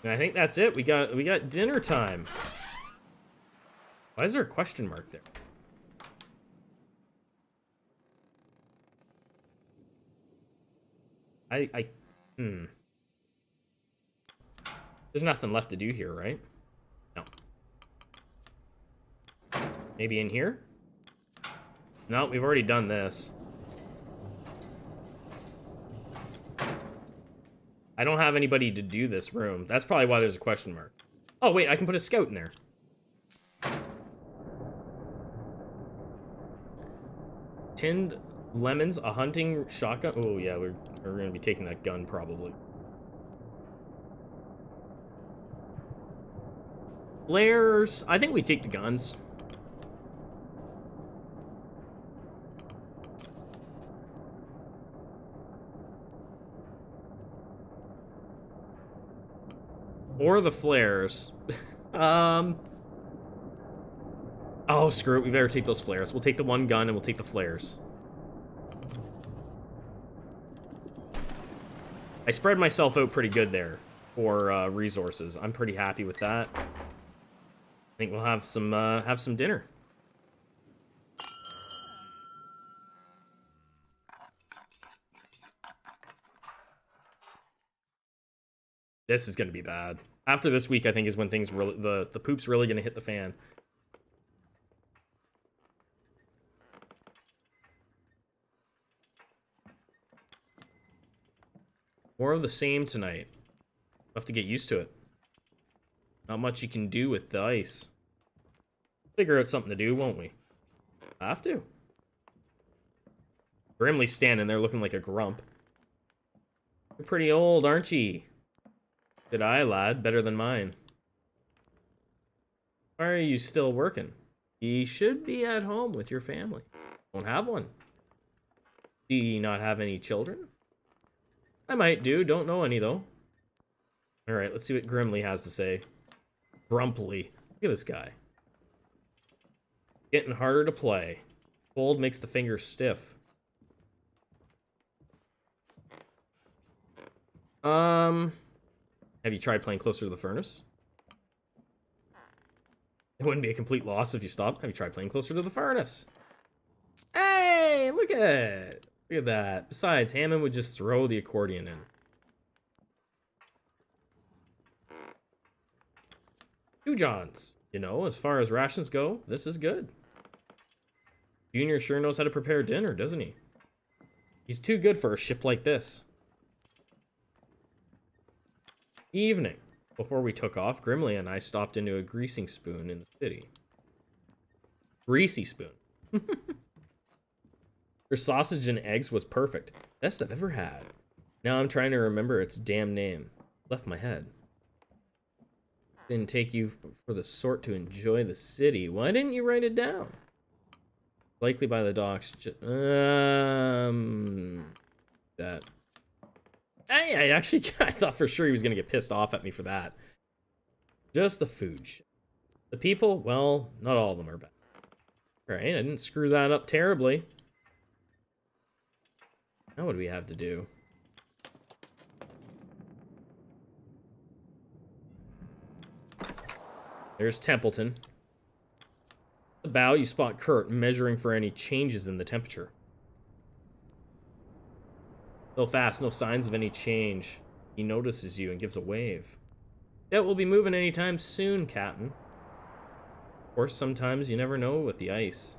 And I think that's it. We got dinner time. Why is there a question mark there? There's nothing left to do here, right? No. Maybe in here? No, we've already done this. I don't have anybody to do this room. That's probably why there's a question mark. Oh, wait, I can put a scout in there. Tinned lemons, a hunting shotgun. Oh, yeah, we're going to be taking that gun, probably. Flares. I think we take the guns. Or the flares. Oh, screw it. We better take those flares. We'll take the 1 gun and we'll take the flares. I spread myself out pretty good there. for resources. I'm pretty happy with that. I think we'll have some dinner. This is going to be bad. After this week, I think is when things really the poop's really going to hit the fan. More of the same tonight. We'll have to get used to it. Not much you can do with the ice. Figure out something to do, won't we? Have to. Grimly's standing there looking like a grump. You're pretty old, aren't ye? Good eye, lad. Better than mine. Why are you still working? You should be at home with your family. Don't have one. Do you not have any children? I might do. Don't know any, though. Alright, let's see what Grimly has to say. Grumpily. Look at this guy. Getting harder to play. Cold makes the fingers stiff. Have you tried playing closer to the furnace? It wouldn't be a complete loss if you stopped. Have you tried playing closer to the furnace? Hey, look at it. Look at that. Besides, Hammond would just throw the accordion in. 2 Johns. You know, as far as rations go, this is good. Junior sure knows how to prepare dinner, doesn't he? He's too good for a ship like this. Evening. Before we took off, Grimly and I stopped into a greasing spoon in the city. Greasy spoon. Her sausage and eggs was perfect. Best I've ever had. Now I'm trying to remember its damn name. Left my head. Didn't take you for the sort to enjoy the city. Why didn't you write it down? Likely by the docks. That. I actually, I thought for sure he was going to get pissed off at me for that. Just the food. The people, well, not all of them are bad. Alright, I didn't screw that up terribly. Now what do we have to do? There's Templeton. At the bow, you spot Kurt measuring for any changes in the temperature. So fast, no signs of any change. He notices you and gives a wave. Yeah, we'll be moving anytime soon, Captain. Of course, sometimes you never know with the ice.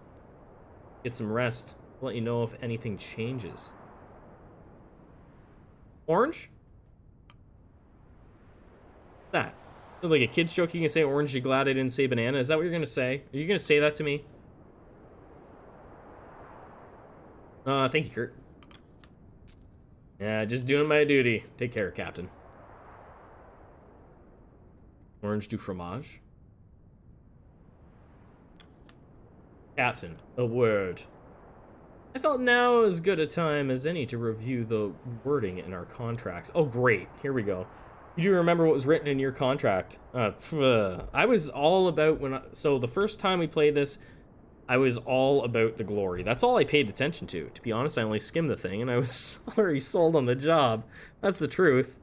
Get some rest. I'll let you know if anything changes. Orange? What's that? Sounds like a kid's joke. You can say orange, you glad I didn't say banana. Is that what you're going to say? Are you going to say that to me? Thank you, Kurt. Yeah, just doing my duty. Take care, Captain. Orange du fromage. Captain, a word. I felt now as good a time as any to review the wording in our contracts. Oh, great. Here we go. You do remember what was written in your contract. I was all about so the first time we played this, I was all about the glory. That's all I paid attention to. To be honest, I only skimmed the thing, and I was already sold on the job. That's the truth.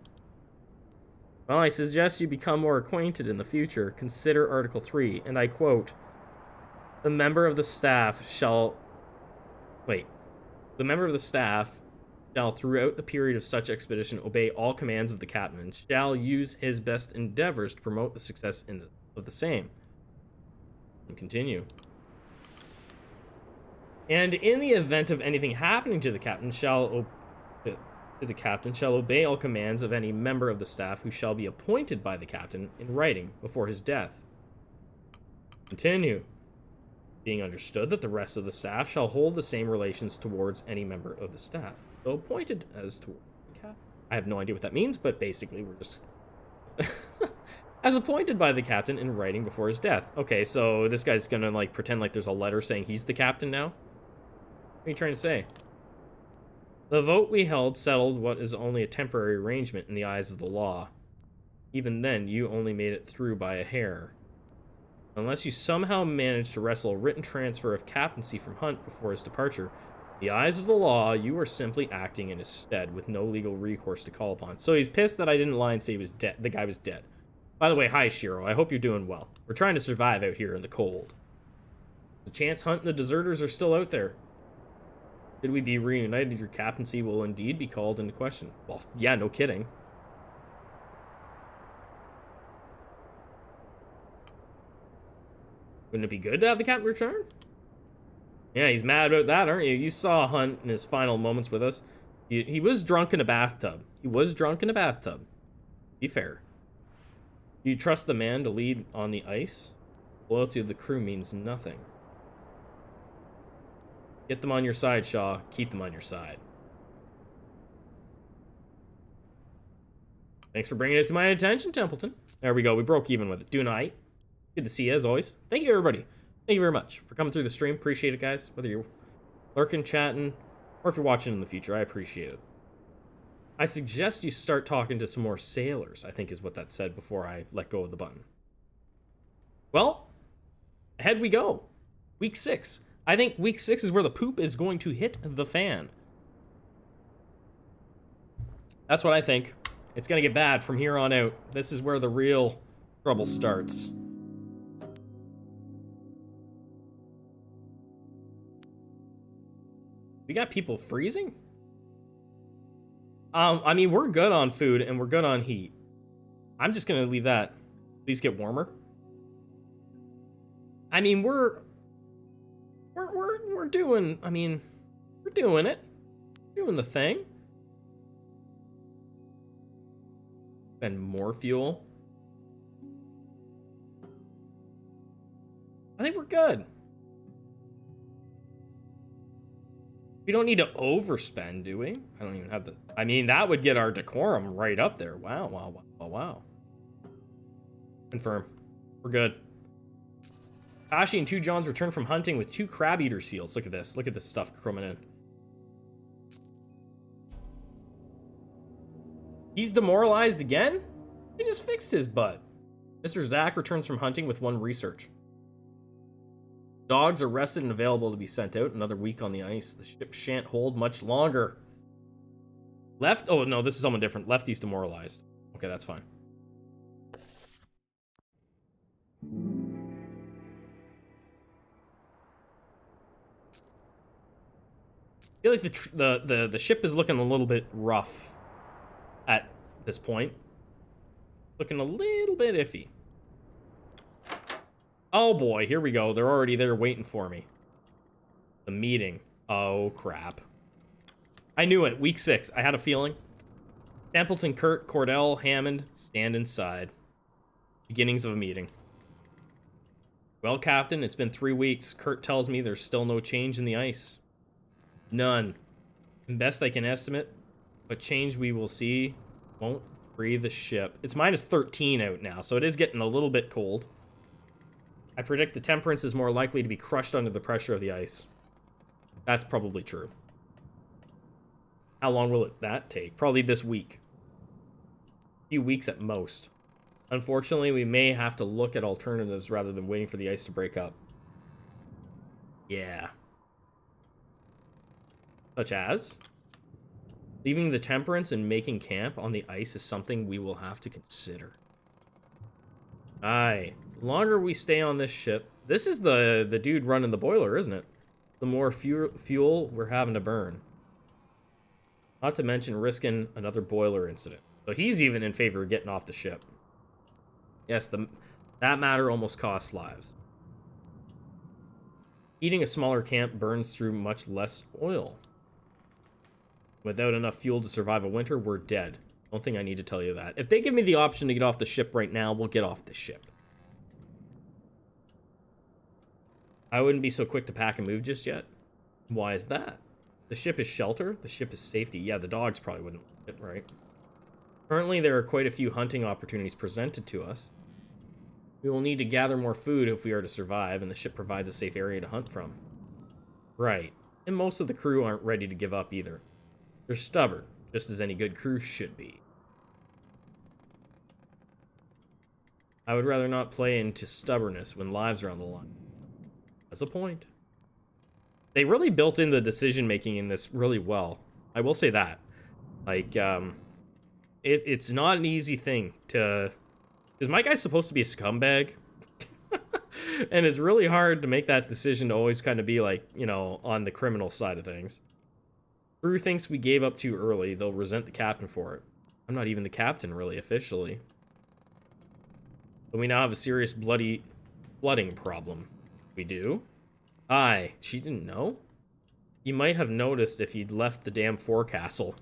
Well, I suggest you become more acquainted in the future. Consider Article 3, and I quote, The member of the staff shall, throughout the period of such expedition, obey all commands of the captain, and shall use his best endeavors to promote the success of the same. And continue. And in the event of anything happening to the captain, shall obey all commands of any member of the staff who shall be appointed by the captain in writing before his death. Continue. Being understood that the rest of the staff shall hold the same relations towards any member of the staff, so appointed as towards the captain. I have no idea what that means, but basically we're just... as appointed by the captain in writing before his death. Okay, so this guy's gonna, like, pretend like there's a letter saying he's the captain now? What are you trying to say? The vote we held settled what is only a temporary arrangement in the eyes of the law. Even then, you only made it through by a hair. Unless you somehow managed to wrestle a written transfer of captaincy from Hunt before his departure, The eyes of the law, you are simply acting in his stead with no legal recourse to call upon. So he's pissed that I didn't lie and say he was dead. The guy was dead. By the way, hi Shiro. I hope you're doing well. We're trying to survive out here in the cold. The chance hunt and the deserters are still out there. Should we be reunited, your captaincy will indeed be called into question. Well, yeah, no kidding. Wouldn't it be good to have the captain return? Yeah, he's mad about that, aren't you? You saw Hunt in his final moments with us. He was drunk in a bathtub. He was drunk in a bathtub. Be fair. Do you trust the man to lead on the ice? Loyalty of the crew means nothing. Get them on your side, Shaw. Keep them on your side. Thanks for bringing it to my attention, Templeton. There we go. We broke even with it. Do night. Good to see you, as always. Thank you, everybody. Thank you very much for coming through the stream. Appreciate it, guys. Whether you're lurking, chatting, or if you're watching in the future, I appreciate it. I suggest you start talking to some more sailors, I think is what that said before I let go of the button. Well, ahead we go. Week 6. I think week 6 is where the poop is going to hit the fan. That's what I think. It's going to get bad from here on out. This is where the real trouble starts. We got people freezing? I mean, we're good on food and we're good on heat. I'm just going to leave that. Please get warmer. I mean, we're doing, I mean, we're doing it. Doing the thing. And more fuel. I think we're good. We don't need to overspend, do we? I don't even have the... I mean, that would get our decorum right up there. Wow, wow, wow, wow. Confirm. We're good. Tashi and 2 Johns return from hunting with 2 crab-eater seals. Look at this. Look at this stuff coming in. He's demoralized again? He just fixed his butt. Mr. Zach returns from hunting with 1 research. Dogs are rested and available to be sent out. Another week on the ice. The ship shan't hold much longer. Left? Oh, no, this is someone different. Lefty's demoralized. Okay, that's fine. I feel like the ship is looking a little bit rough at this point. Looking a little bit iffy. Oh boy, here we go. They're already there waiting for me. The meeting. Oh crap. I knew it. Week 6. I had a feeling. Templeton, Kurt, Cordell, Hammond, stand inside. Beginnings of a meeting. Well, Captain, it's been 3 weeks. Kurt tells me there's still no change in the ice. None. And best I can estimate, but change we will see won't free the ship. It's minus 13 out now, so it is getting a little bit cold. I predict the Temperance is more likely to be crushed under the pressure of the ice. That's probably true. How long will that take? Probably this week. A few weeks at most. Unfortunately, we may have to look at alternatives rather than waiting for the ice to break up. Yeah. Such as? Leaving the Temperance and making camp on the ice is something we will have to consider. Aye. The longer we stay on this ship... This is the dude running the boiler, isn't it? The more fuel we're having to burn. Not to mention risking another boiler incident. So he's even in favor of getting off the ship. Yes, that matter almost costs lives. Eating a smaller camp burns through much less oil. Without enough fuel to survive a winter, we're dead. Don't think I need to tell you that. If they give me the option to get off the ship right now, we'll get off the ship. I wouldn't be so quick to pack and move just yet. Why is that? The ship is shelter. The ship is safety. Yeah, the dogs probably wouldn't like it, right? Currently, there are quite a few hunting opportunities presented to us. We will need to gather more food if we are to survive, and the ship provides a safe area to hunt from. Right. And most of the crew aren't ready to give up either. They're stubborn, just as any good crew should be. I would rather not play into stubbornness when lives are on the line. That's a point. They really built in the decision making in this really well. I will say that. Like, it's not an easy thing to... Because my guy's supposed to be a scumbag. And it's really hard to make that decision to always kind of be like, you know, on the criminal side of things. Crew thinks we gave up too early. They'll resent the captain for it. I'm not even the captain, really, officially. But we now have a serious flooding problem. We do? Aye, she didn't know? You might have noticed if you'd left the damn forecastle.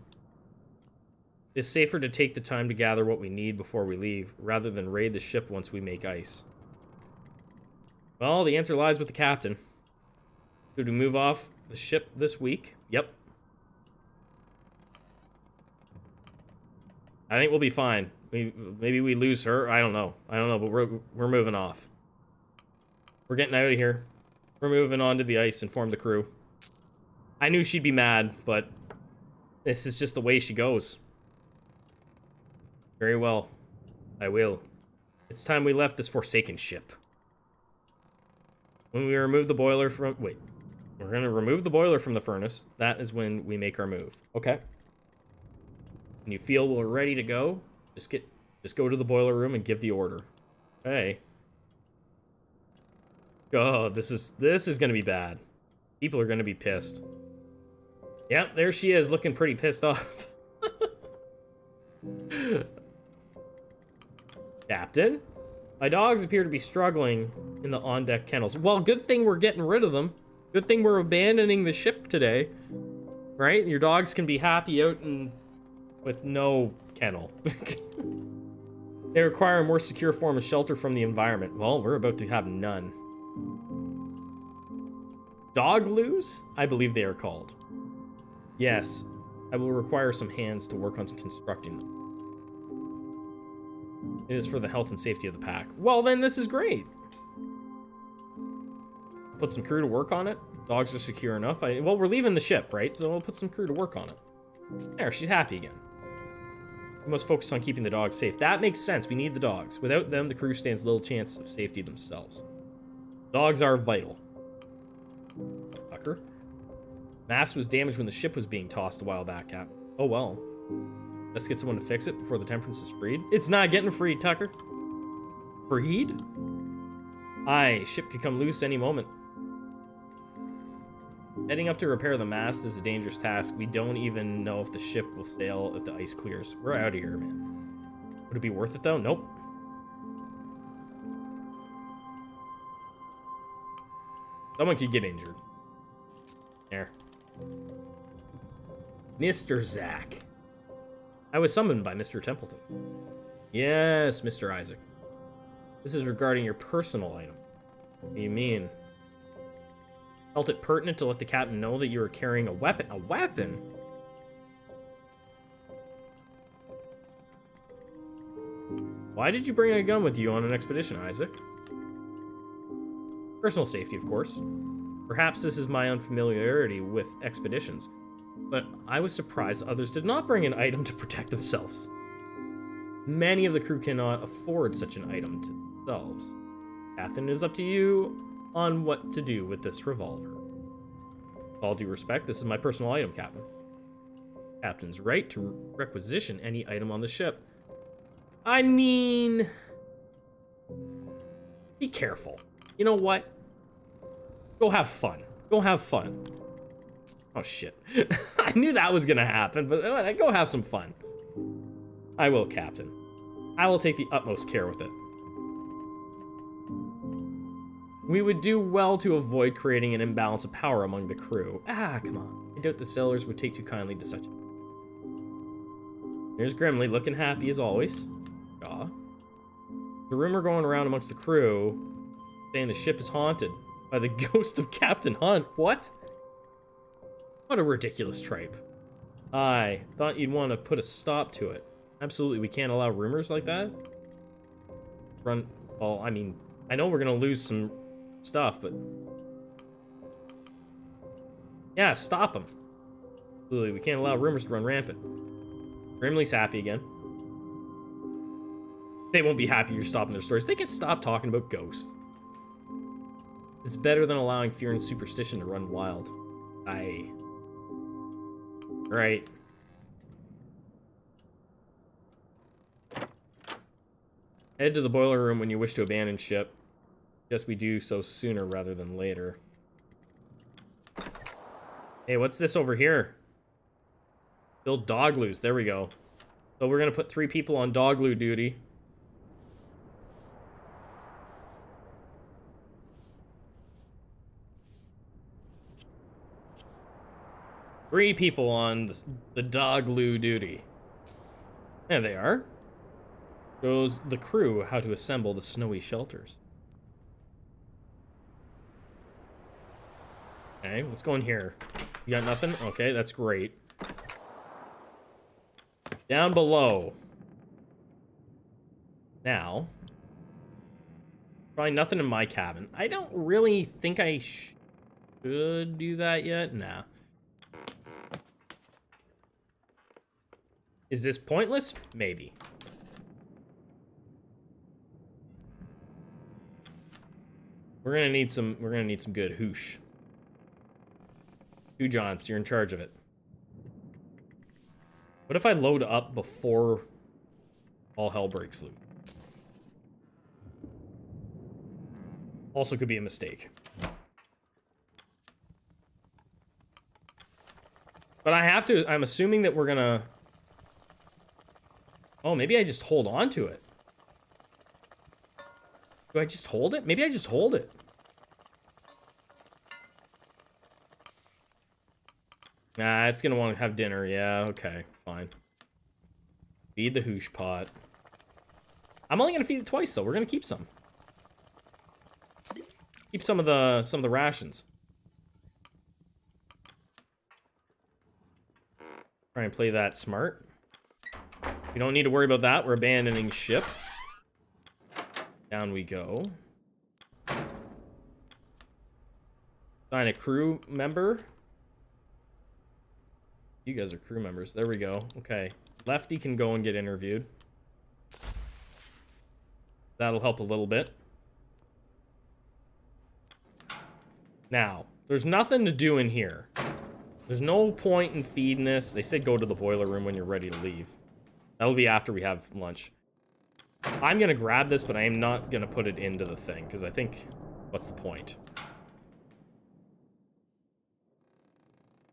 It's safer to take the time to gather what we need before we leave, rather than raid the ship once we make ice. Well, the answer lies with the captain. Should we move off the ship this week? Yep. I think we'll be fine. Maybe we lose her. I don't know, but we're moving off. We're getting out of here. We're moving on to the ice. Inform the crew. I knew she'd be mad, but this is just the way she goes. Very well. I will. It's time we left this forsaken ship. When we remove the boiler from... Wait. We're going to remove the boiler from the furnace. That is when we make our move. Okay. When you feel we're ready to go, just go to the boiler room and give the order. Okay. Oh, this is going to be bad. People are going to be pissed. Yep, there she is, looking pretty pissed off. Captain? My dogs appear to be struggling in the on-deck kennels. Well, good thing we're getting rid of them. Good thing we're abandoning the ship today. Right? Your dogs can be happy out and with no kennel. They require a more secure form of shelter from the environment. Well, we're about to have none. Dog loos? I believe they are called. Yes, I will require some hands to work on constructing them. It is for the health and safety of the pack. Well, then this is great. Put some crew to work on it. Dogs are secure enough. Well, we're leaving the ship, right? So we'll put some crew to work on it. There, she's happy again. We must focus on keeping the dogs safe. That makes sense. We need the dogs. Without them, the crew stands little chance of safety themselves. Dogs are vital. Fucker. Mast was damaged when the ship was being tossed a while back, Cap. Oh, well. Let's get someone to fix it before the Temperance is freed. It's not getting freed, Tucker. Freed? Aye, ship could come loose any moment. Heading up to repair the mast is a dangerous task. We don't even know if the ship will sail if the ice clears. We're out of here, man. Would it be worth it, though? Nope. Someone could get injured. There. Mr. Zack. I was summoned by Mr. Templeton. Yes, Mr. Isaac. This is regarding your personal item. What do you mean? Felt it pertinent to let the captain know that you were carrying a weapon. A weapon? Why did you bring a gun with you on an expedition, Isaac? Personal safety, of course. Perhaps this is my unfamiliarity with expeditions, but I was surprised others did not bring an item to protect themselves. Many of the crew cannot afford such an item to themselves. Captain, it is up to you on what to do with this revolver. With all due respect, this is my personal item, Captain. Captain's right to requisition any item on the ship. I mean... Be careful. You know what? Go have fun. Go have fun. Oh, shit. I knew that was gonna happen, but go have some fun. I will, Captain. I will take the utmost care with it. We would do well to avoid creating an imbalance of power among the crew. Ah, come on. I doubt the sailors would take too kindly to such. There's Grimly, looking happy as always. Aw. The rumor going around amongst the crew saying the ship is haunted by the ghost of Captain Hunt. What? What a ridiculous tripe. I thought you'd want to put a stop to it. Absolutely, we can't allow rumors like that. Well, I mean, I know we're gonna lose some stuff, but yeah, stop them. Absolutely, we can't allow rumors to run rampant. Grimly's happy again. They won't be happy you're stopping their stories. They can stop talking about ghosts. It's better than allowing fear and superstition to run wild. Aye. Right. Head to the boiler room when you wish to abandon ship. Just we do so sooner rather than later. Hey, what's this over here? Build dog loos. There we go. So we're gonna put 3 people on dog loo duty. Three people on the dog loo duty. There they are. Shows the crew how to assemble the snowy shelters. Okay, let's go in here. You got nothing? Okay, that's great. Down below. Now. Probably nothing in my cabin. I don't really think I should do that yet. Nah. Is this pointless? Maybe. We're gonna need some good hoosh. Hugh Johns, you're in charge of it. What if I load up before all hell breaks loose? Also could be a mistake. But I have to, I'm assuming that we're gonna... Oh, maybe I just hold on to it. Do I just hold it? Maybe I just hold it. Nah, it's gonna want to have dinner. Yeah, okay, fine. Feed the hoosh pot. I'm only gonna feed it twice, though. We're gonna keep some. Keep some of the rations. Try and play that smart. We don't need to worry about that. We're abandoning ship. Down we go. Sign a crew member. You guys are crew members. There we go. Okay. Lefty can go and get interviewed. That'll help a little bit. Now, there's nothing to do in here. There's no point in feeding this. They said go to the boiler room when you're ready to leave. That'll be after we have lunch. I'm gonna grab this, but I am not gonna put it into the thing, because I think, what's the point?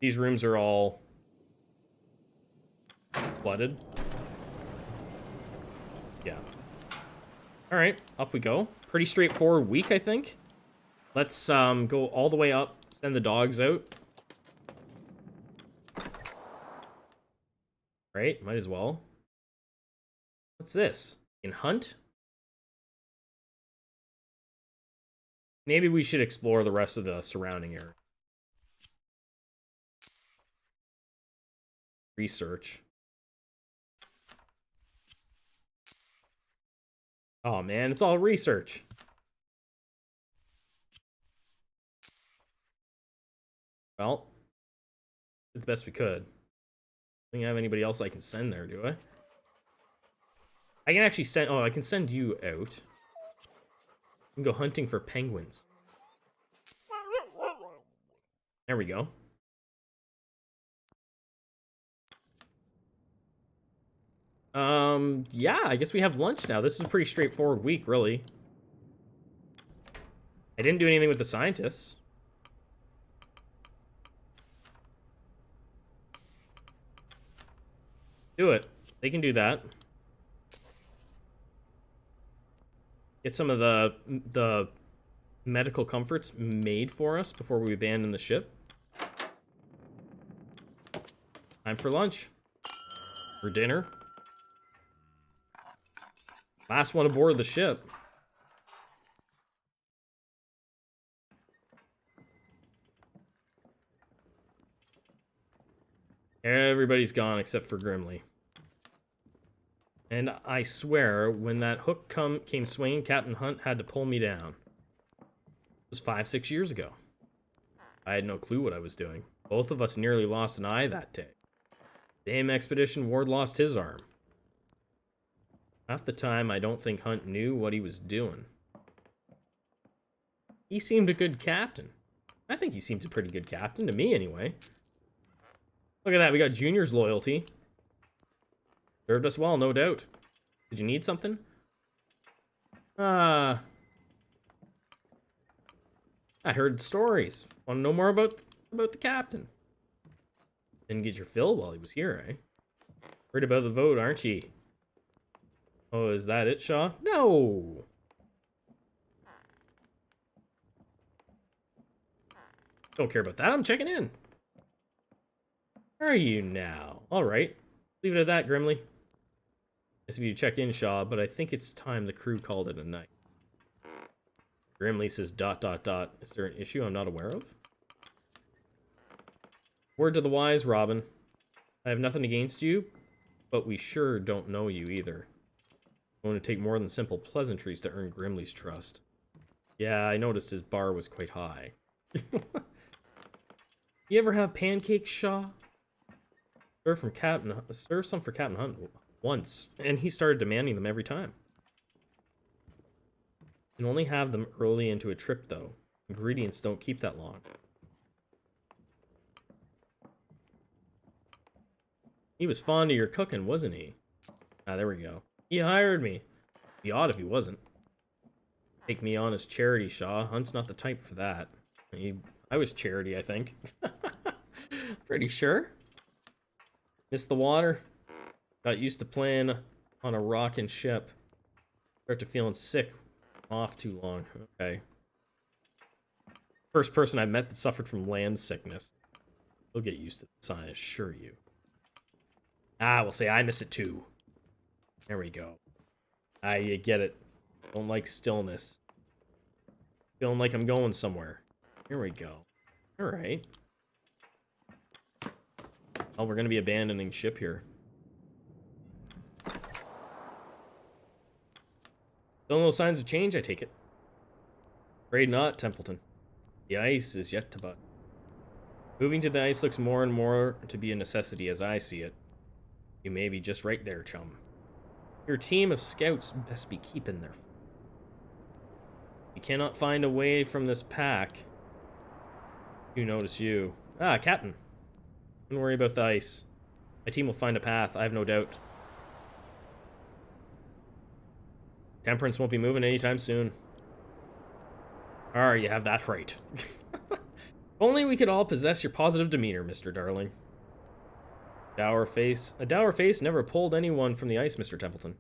These rooms are all flooded. Yeah. Alright, up we go. Pretty straightforward week, I think. Let's go all the way up, send the dogs out. Right, might as well. What's this? In hunt? Maybe we should explore the rest of the surrounding area. Research. Oh man, it's all research. Well, did the best we could. I don't think I have anybody else I can send there, do I? I can actually send... Oh, I can send you out. I can go hunting for penguins. There we go. Yeah, I guess we have lunch now. This is a pretty straightforward week, really. I didn't do anything with the scientists. Do it. They can do that. Get some of the medical comforts made for us before we abandon the ship. Time for lunch. For dinner. Last one aboard the ship. Everybody's gone except for Grimly. And I swear, when that hook came swinging, Captain Hunt had to pull me down. It was 5-6 years ago. I had no clue what I was doing. Both of us nearly lost an eye that day. Same expedition, Ward lost his arm. Half the time, I don't think Hunt knew what he was doing. He seemed a good captain. I think he seems a pretty good captain, to me anyway. Look at that, we got Junior's loyalty. Served us well, no doubt. Did you need something? I heard stories. Want to know more about the captain? Didn't get your fill while he was here, eh? Worried about the vote, aren't ye? Oh, is that it, Shaw? No! Don't care about that, I'm checking in. Where are you now? Alright. Leave it at that, Grimly. Nice of you to check in, Shaw, but I think it's time the crew called it a night. Grimly says ... Is there an issue I'm not aware of? Word to the wise, Robin. I have nothing against you, but we sure don't know you either. It's going to take more than simple pleasantries to earn Grimly's trust. Yeah, I noticed his bar was quite high. You ever have pancakes, Shaw? Serve some for Captain Hunt once, and he started demanding them every time. You can only have them early into a trip, though. Ingredients don't keep that long. He was fond of your cooking, wasn't he? Ah, there we go. He hired me. Be odd if he wasn't. Take me on as charity, Shaw. Hunt's not the type for that. I was charity, I think. Pretty sure. Missed the water. Got used to playing on a rocking ship. Start to feeling sick. Off too long. Okay. First person I met that suffered from land sickness. We'll get used to this, I assure you. Ah, we'll say I miss it too. There we go. Ah, you get it. Don't like stillness. Feeling like I'm going somewhere. Here we go. Alright. Oh, we're gonna be abandoning ship here. Still no signs of change, I take it. Afraid not, Templeton. The ice is yet to bud. Moving to the ice looks more and more to be a necessity as I see it. You may be just right there, chum. Your team of scouts best be keeping their... You cannot find a way from this pack. You notice you. Ah, Captain. Don't worry about the ice. My team will find a path, I have no doubt. Temperance won't be moving anytime soon. You have that right. Only we could all possess your positive demeanor, Mr. Darling. A dour face never pulled anyone from the ice, Mr. Templeton.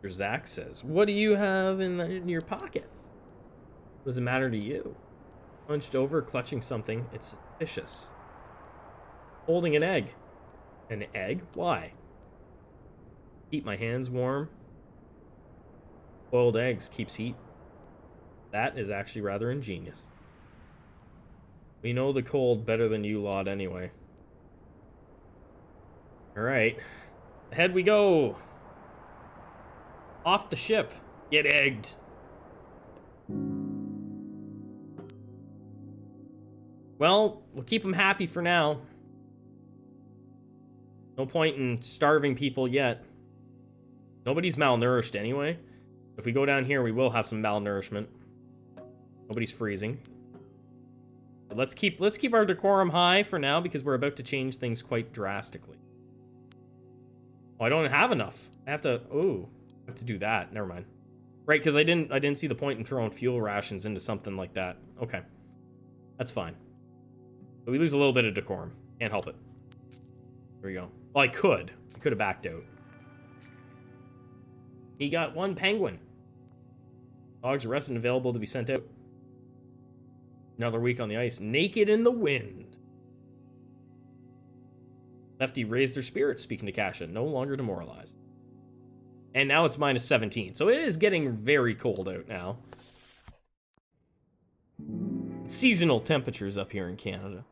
Zach says, what do you have in your pocket? What does it matter to you? Hunched over, clutching something, it's suspicious. Holding an egg. An egg? Why? Keep my hands warm. Boiled eggs keeps heat. That is actually rather ingenious. We know the cold better than you lot anyway. Alright. Ahead we go. Off the ship. Get egged. Well, we'll keep them happy for now. No point in starving people yet. Nobody's malnourished anyway. If we go down here, we will have some malnourishment. Nobody's freezing. But let's keep our decorum high for now because we're about to change things quite drastically. Oh, I don't have enough. I have to. Oh, I have to do that. Never mind. Right, because I didn't see the point in throwing fuel rations into something like that. Okay, that's fine. But we lose a little bit of decorum. Can't help it. There we go. Well, I could have backed out. He got one penguin. Dogs arrested and available to be sent out. Another week on the ice, naked in the wind. Lefty raised their spirits, speaking to Kasha, no longer demoralized. And now it's minus 17, so it is getting very cold out now. Seasonal temperatures up here in Canada.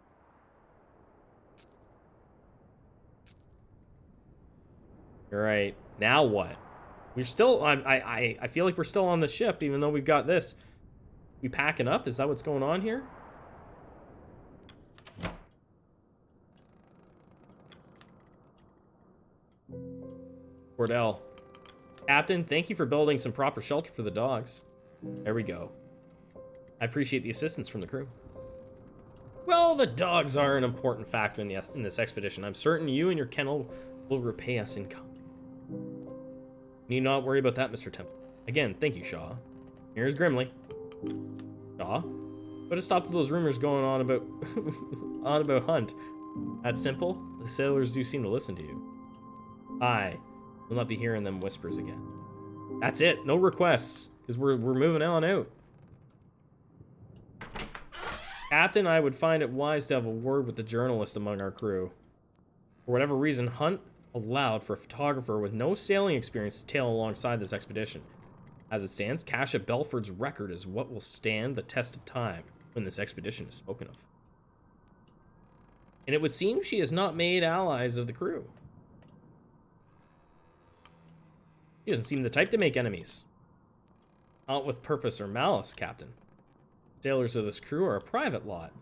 All right, now what? We're still, I feel like we're still on the ship, even though we've got this. We packing up? Is that what's going on here? Cordell. Captain, thank you for building some proper shelter for the dogs. There we go. I appreciate the assistance from the crew. Well, the dogs are an important factor in this expedition. I'm certain you and your kennel will repay us in kind. Need not worry about that, Mr. Temple. Again, thank you, Shaw. Here's Grimly. Shaw? Put a stop to those rumors going on about Hunt. That's simple. The sailors do seem to listen to you. I will not be hearing them whispers again. That's it. No requests, because we're moving on out. Captain, I would find it wise to have a word with the journalist among our crew. For whatever reason, Hunt allowed for a photographer with no sailing experience to tail alongside this expedition. As it stands, Cassia Belford's record is what will stand the test of time when this expedition is spoken of. And it would seem she has not made allies of the crew. She doesn't seem the type to make enemies. Not with purpose or malice, Captain. Sailors of this crew are a private lot.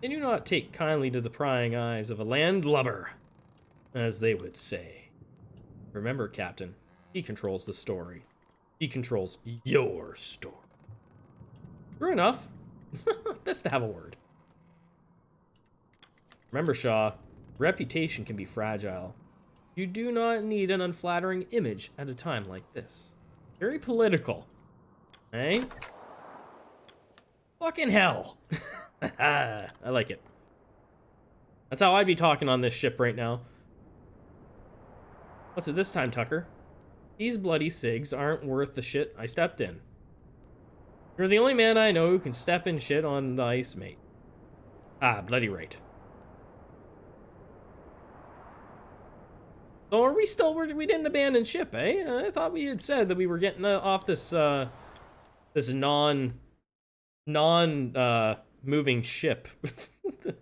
They do not take kindly to the prying eyes of a landlubber, as they would say. Remember, Captain, he controls the story. He controls your story. True enough. Best to have a word. Remember, Shaw, reputation can be fragile. You do not need an unflattering image at a time like this. Very political. Eh? Fucking hell. I like it. That's how I'd be talking on this ship right now. What's it this time, Tucker? These bloody cigs aren't worth the shit I stepped in. You're the only man I know who can step in shit on the ice, mate. Ah, bloody right. So are we still, we didn't abandon ship, eh? I thought we had said that we were getting off this, this moving ship.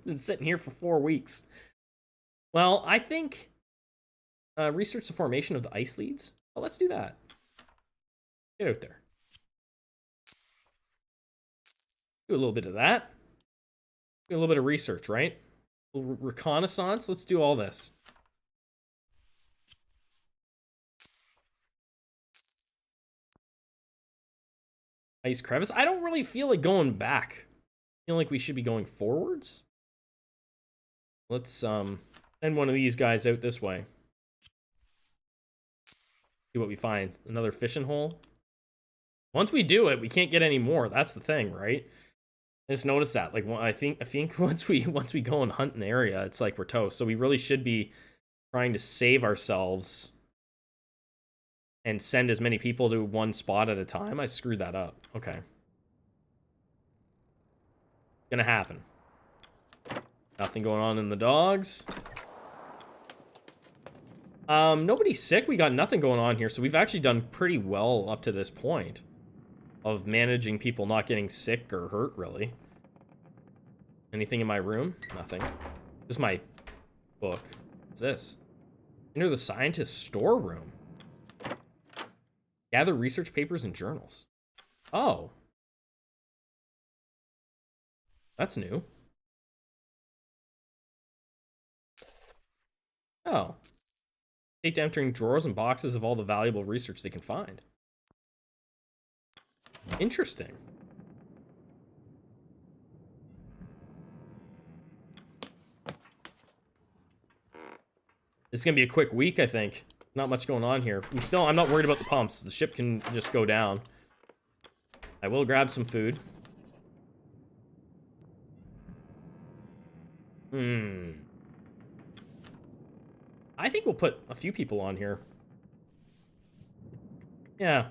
Been sitting here for 4 weeks. Well, I think, research the formation of the ice leads. Well, let's do that. Get out there. Do a little bit of that. Do a little bit of research, right? A little reconnaissance. Let's do all this. Ice crevice. I don't really feel like going back. I feel like we should be going forwards. Let's send one of these guys out this way. See what we find. Another fishing hole. Once we do it, we can't get any more. That's the thing, right? I just noticed that. Like, I think once we go and hunt an area, it's like we're toast. So we really should be trying to save ourselves and send as many people to one spot at a time. I screwed that up. Okay. Gonna happen. Nothing going on in the dogs. Nobody's sick. We got nothing going on here, so we've actually done pretty well up to this point of managing people not getting sick or hurt, really. Anything in my room? Nothing. Just my book. What's this? Enter the scientist's storeroom. Gather research papers and journals. Oh. That's new. Oh. Take to emptying drawers and boxes of all the valuable research they can find. Interesting. This is gonna be a quick week, I think. Not much going on here. I'm not worried about the pumps. The ship can just go down. I will grab some food. I think we'll put a few people on here. Yeah.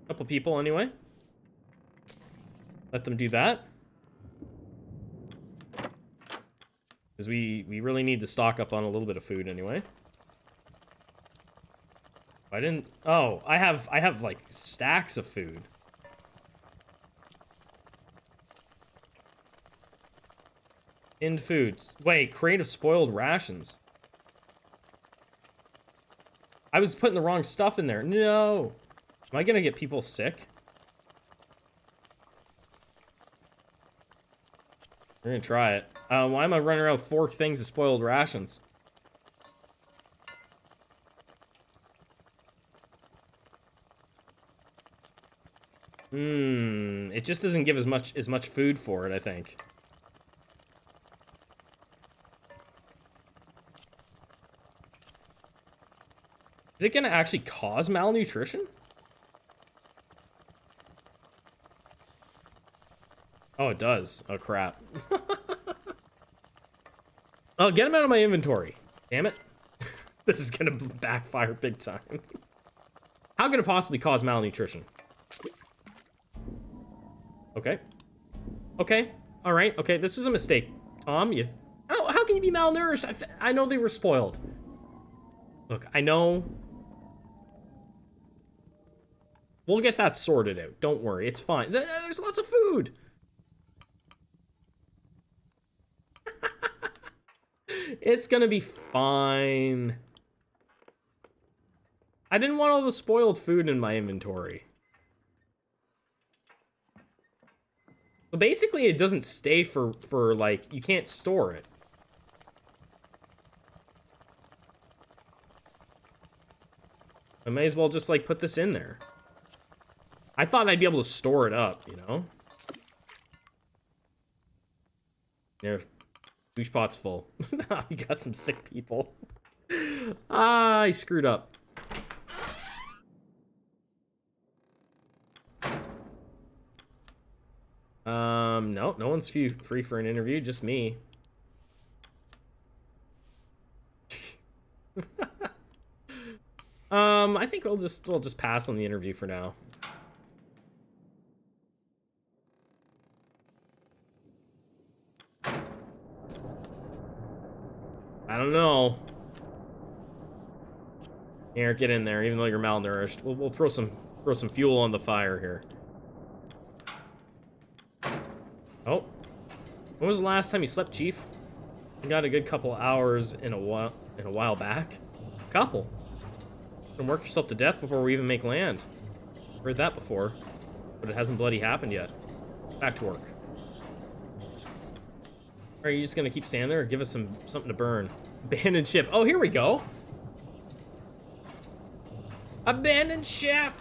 A couple people anyway. Let them do that. Because we really need to stock up on a little bit of food anyway. I didn't... Oh, I have like stacks of food. Tinned foods. Wait, crate of spoiled rations. I was putting the wrong stuff in there. No. Am I gonna get people sick? We're gonna try it. Why am I running around with 4 things of spoiled rations? It just doesn't give as much food for it, I think. Is it gonna actually cause malnutrition? Oh, it does. Oh, crap. Oh, get him out of my inventory. Damn it. This is gonna backfire big time. How could it possibly cause malnutrition? Okay. Okay. All right. Okay, this was a mistake. Tom, how can you be malnourished? I know they were spoiled. Look, I know. We'll get that sorted out. Don't worry. It's fine. There's lots of food. It's gonna be fine. I didn't want all the spoiled food in my inventory. But basically, it doesn't stay for like, you can't store it. I may as well just, like, put this in there. I thought I'd be able to store it up, you know? There. Douche pot's full. We got some sick people. Ah, I screwed up. No, no one's free for an interview, just me. I think we'll just pass on the interview for now. I don't know. Here, get in there, even though you're malnourished. We'll throw some fuel on the fire here. Oh. When was the last time you slept, Chief? You got a good couple hours in a while back. Couple. Gonna work yourself to death before we even make land. Heard that before, but it hasn't bloody happened yet. Back to work. Are you just gonna keep standing there or give us something to burn? Abandoned ship. Oh, here we go. Abandoned ship.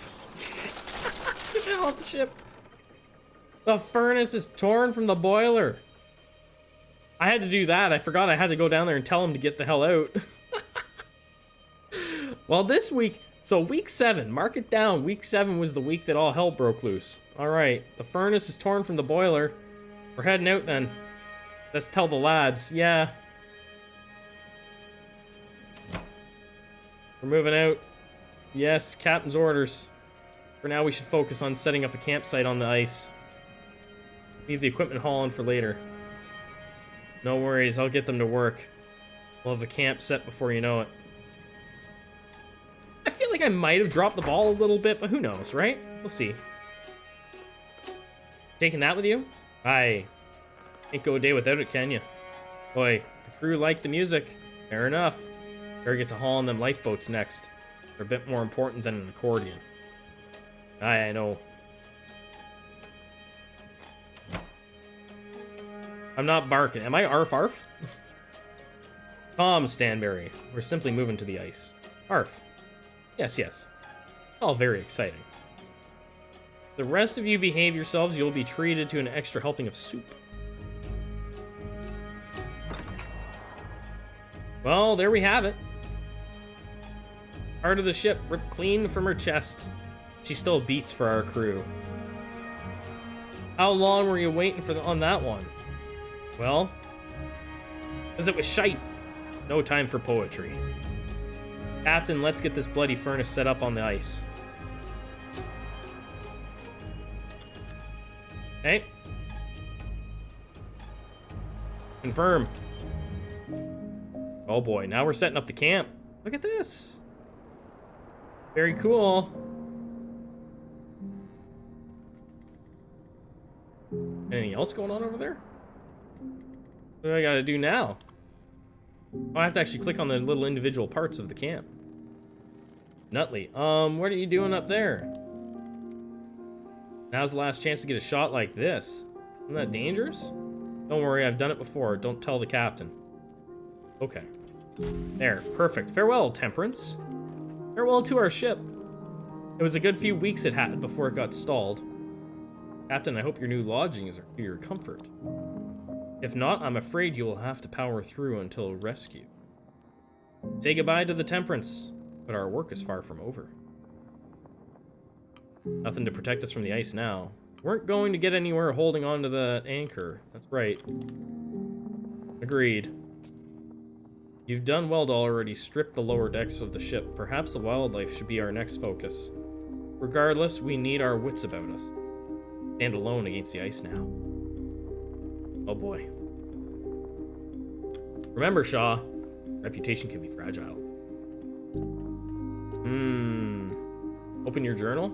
Get the hell off the ship. The furnace is torn from the boiler. I had to do that. I forgot I had to go down there and tell him to get the hell out. Well, this week, so week 7, mark it down. Week 7 was the week that all hell broke loose. All right, the furnace is torn from the boiler. We're heading out then. Let's tell the lads. Yeah. We're moving out. Yes, captain's orders. For now, we should focus on setting up a campsite on the ice. Leave the equipment hauling for later. No worries, I'll get them to work. We'll have the camp set before you know it. I feel like I might have dropped the ball a little bit, but who knows, right? We'll see. Taking that with you? Aye. Can't go a day without it, can you? Boy, the crew liked the music. Fair enough. Better get to hauling them lifeboats next. They're a bit more important than an accordion. Aye, I know. I'm not barking. Am I arf arf? Tom Stanberry. We're simply moving to the ice. Arf. Yes, yes. All very exciting. The rest of you behave yourselves, you'll be treated to an extra helping of soup. Well, there we have it. Part of the ship ripped clean from her chest. She still beats for our crew. How long were you waiting on that one? Well, because it was shite. No time for poetry. Captain, let's get this bloody furnace set up on the ice. Okay. Confirm. Oh boy, now we're setting up the camp. Look at this. Very cool. Anything else going on over there? What do I gotta do now? Oh, I have to actually click on the little individual parts of the camp. Nutley. What are you doing up there? Now's the last chance to get a shot like this. Isn't that dangerous? Don't worry, I've done it before. Don't tell the captain. Okay. There, perfect. Farewell, Temperance. Farewell to our ship. It was a good few weeks it had before it got stalled. Captain, I hope your new lodgings are to your comfort. If not, I'm afraid you will have to power through until rescue. Say goodbye to the Temperance, but our work is far from over. Nothing to protect us from the ice now. Weren't going to get anywhere holding on to the anchor. That's right. Agreed. You've done well to already strip the lower decks of the ship. Perhaps the wildlife should be our next focus. Regardless, we need our wits about us. Stand alone against the ice now. Oh boy. Remember, Shaw, reputation can be fragile. Open your journal?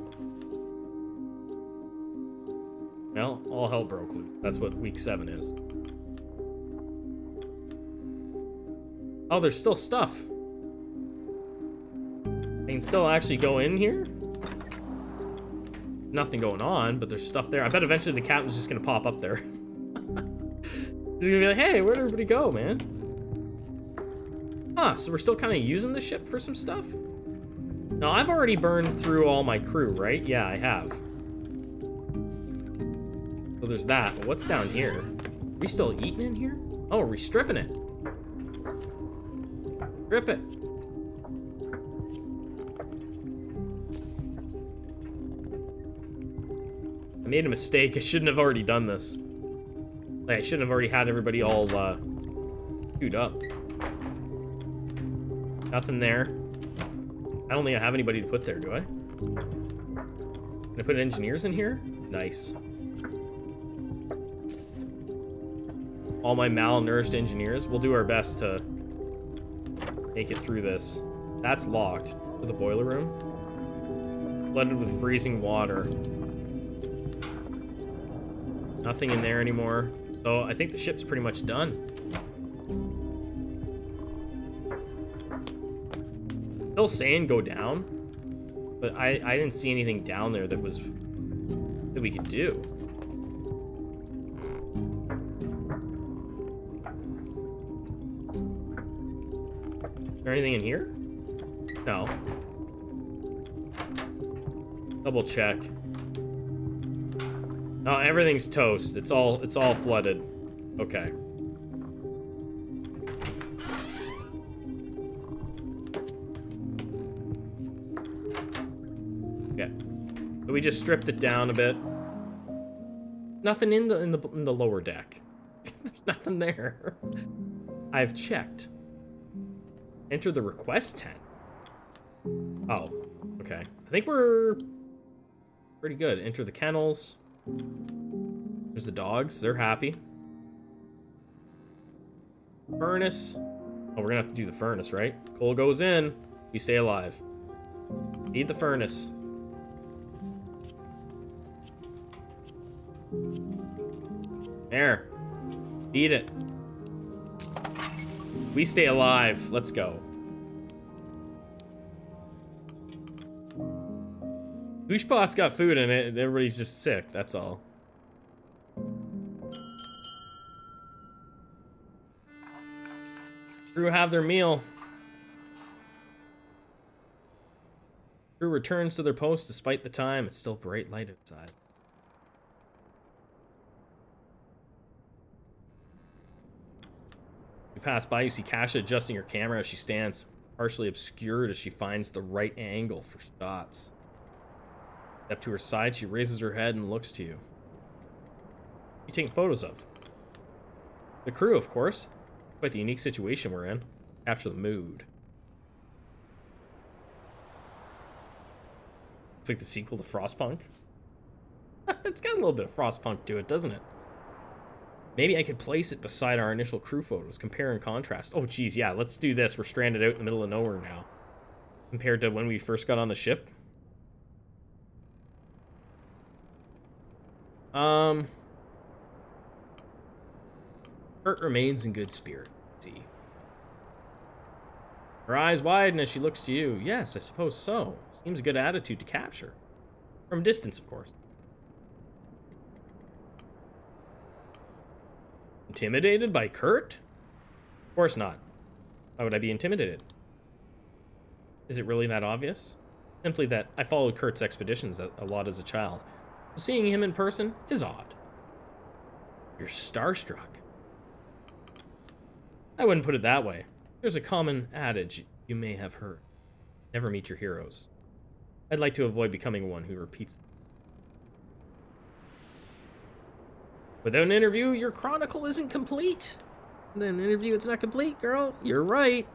Well, all hell broke loose. That's what week 7 is. Oh, there's still stuff. I can still actually go in here? Nothing going on, but there's stuff there. I bet eventually the captain's just gonna pop up there. He's gonna be like, hey, where'd everybody go, man? Huh, so we're still kind of using the ship for some stuff? Now, I've already burned through all my crew, right? Yeah, I have. So there's that, but what's down here? Are we still eating in here? Oh, are we stripping it? Strip it. I made a mistake. I shouldn't have already done this. Like, I shouldn't have already had everybody all queued up. Nothing there. I don't think I have anybody to put there, do I? Can I put engineers in here? Nice. All my malnourished engineers. We'll do our best to make it through this. That's locked. To the boiler room. Flooded with freezing water. Nothing in there anymore. So I think the ship's pretty much done. Still saying go down, but I didn't see anything down there that we could do. Is there anything in here? No. Double check. Oh, everything's toast. It's all flooded. Okay. Okay. So we just stripped it down a bit. Nothing in the lower deck. There's nothing there. I've checked. Enter the request tent. Oh, okay. I think we're pretty good. Enter the kennels. There's the dogs. They're happy. Furnace. Oh, we're gonna have to do the furnace, right? Coal goes in. We stay alive. Feed the furnace. There. Feed it. We stay alive. Let's go. Gooshpot's got food in it. Everybody's just sick. That's all. Crew have their meal. Crew returns to their post despite the time. It's still bright light outside. You pass by, you see Kasha adjusting her camera as she stands partially obscured as she finds the right angle for shots. Step to her side, she raises her head and looks to you. What are you taking photos of? The crew, of course. Quite the unique situation we're in. Capture the mood. It's like the sequel to Frostpunk. It's got a little bit of Frostpunk to it, doesn't it? Maybe I could place it beside our initial crew photos, compare and contrast. Oh, geez, yeah, let's do this. We're stranded out in the middle of nowhere now. Compared to when we first got on the ship. Kurt remains in good spirit. See. Her eyes widen as she looks to you. Yes, I suppose so. Seems a good attitude to capture. From distance, of course. Intimidated by Kurt? Of course not. Why would I be intimidated? Is it really that obvious? Simply that I followed Kurt's expeditions a lot as a child. Seeing him in person is odd. You're starstruck. I wouldn't put it that way. There's a common adage you may have heard. Never meet your heroes. I'd like to avoid becoming one who repeats them. Without an interview, your chronicle isn't complete. Without an interview, it's not complete, girl. You're right.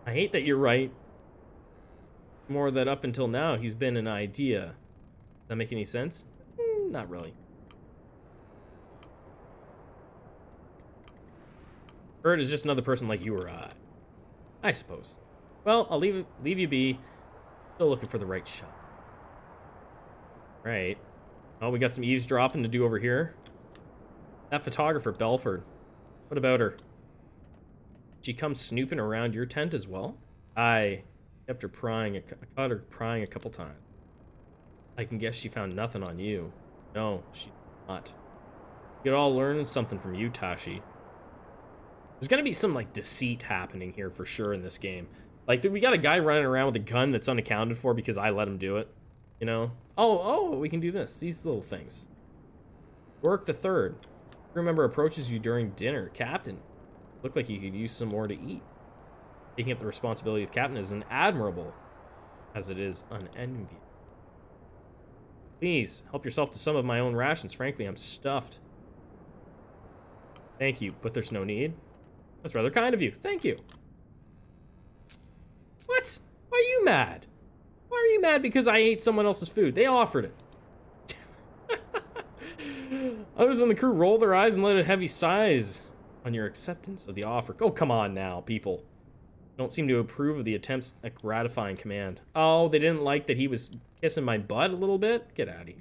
I hate that you're right. More that up until now, he's been an idea. Does that make any sense? Not really. Bird is just another person like you or I suppose. Well, I'll leave you be. Still looking for the right shot. Right. Oh, we got some eavesdropping to do over here. That photographer, Belford. What about her? She comes snooping around your tent as well? I kept her prying. I caught her prying a couple times. I can guess she found nothing on you. No, she did not. You could all learn something from you, Tashi. There's gonna be some, like, deceit happening here for sure in this game. Like, we got a guy running around with a gun that's unaccounted for because I let him do it. You know? Oh, we can do this. These little things. Work the third. Crew member approaches you during dinner. Captain, look like you could use some more to eat. Taking up the responsibility of captain is an admirable, as it is unenviable. Please, help yourself to some of my own rations. Frankly, I'm stuffed. Thank you, but there's no need. That's rather kind of you. Thank you. What? Why are you mad? Why are you mad because I ate someone else's food? They offered it. Others on the crew roll their eyes and let a heavy sighs on your acceptance of the offer. Oh, come on now, people. Don't seem to approve of the attempts at gratifying command. Oh, they didn't like that he was kissing my butt a little bit? Get out of here.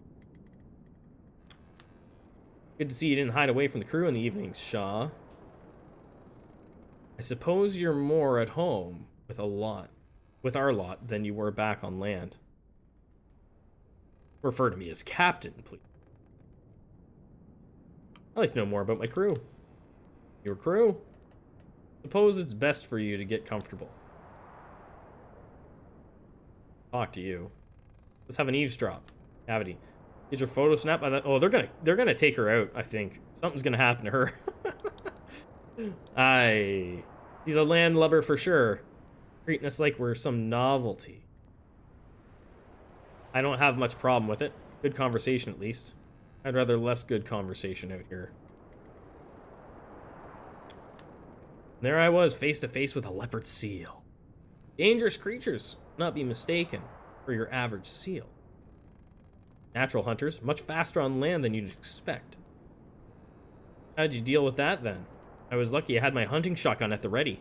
Good to see you didn't hide away from the crew in the evenings, Shaw. I suppose you're more at home with our lot than you were back on land. Refer to me as captain, please. I'd like to know more about my crew. Your crew? Suppose it's best for you to get comfortable. Talk to you. Let's have an eavesdrop. Cavity. Get your photo snap by that. Oh, they're gonna take her out, I think. Something's gonna happen to her. He's a landlubber for sure. Treating us like we're some novelty. I don't have much problem with it. Good conversation, at least. I'd rather less good conversation out here. And there I was, face to face with a leopard seal. Dangerous creatures, not be mistaken for your average seal. Natural hunters, much faster on land than you'd expect. How'd you deal with that, then? I was lucky I had my hunting shotgun at the ready.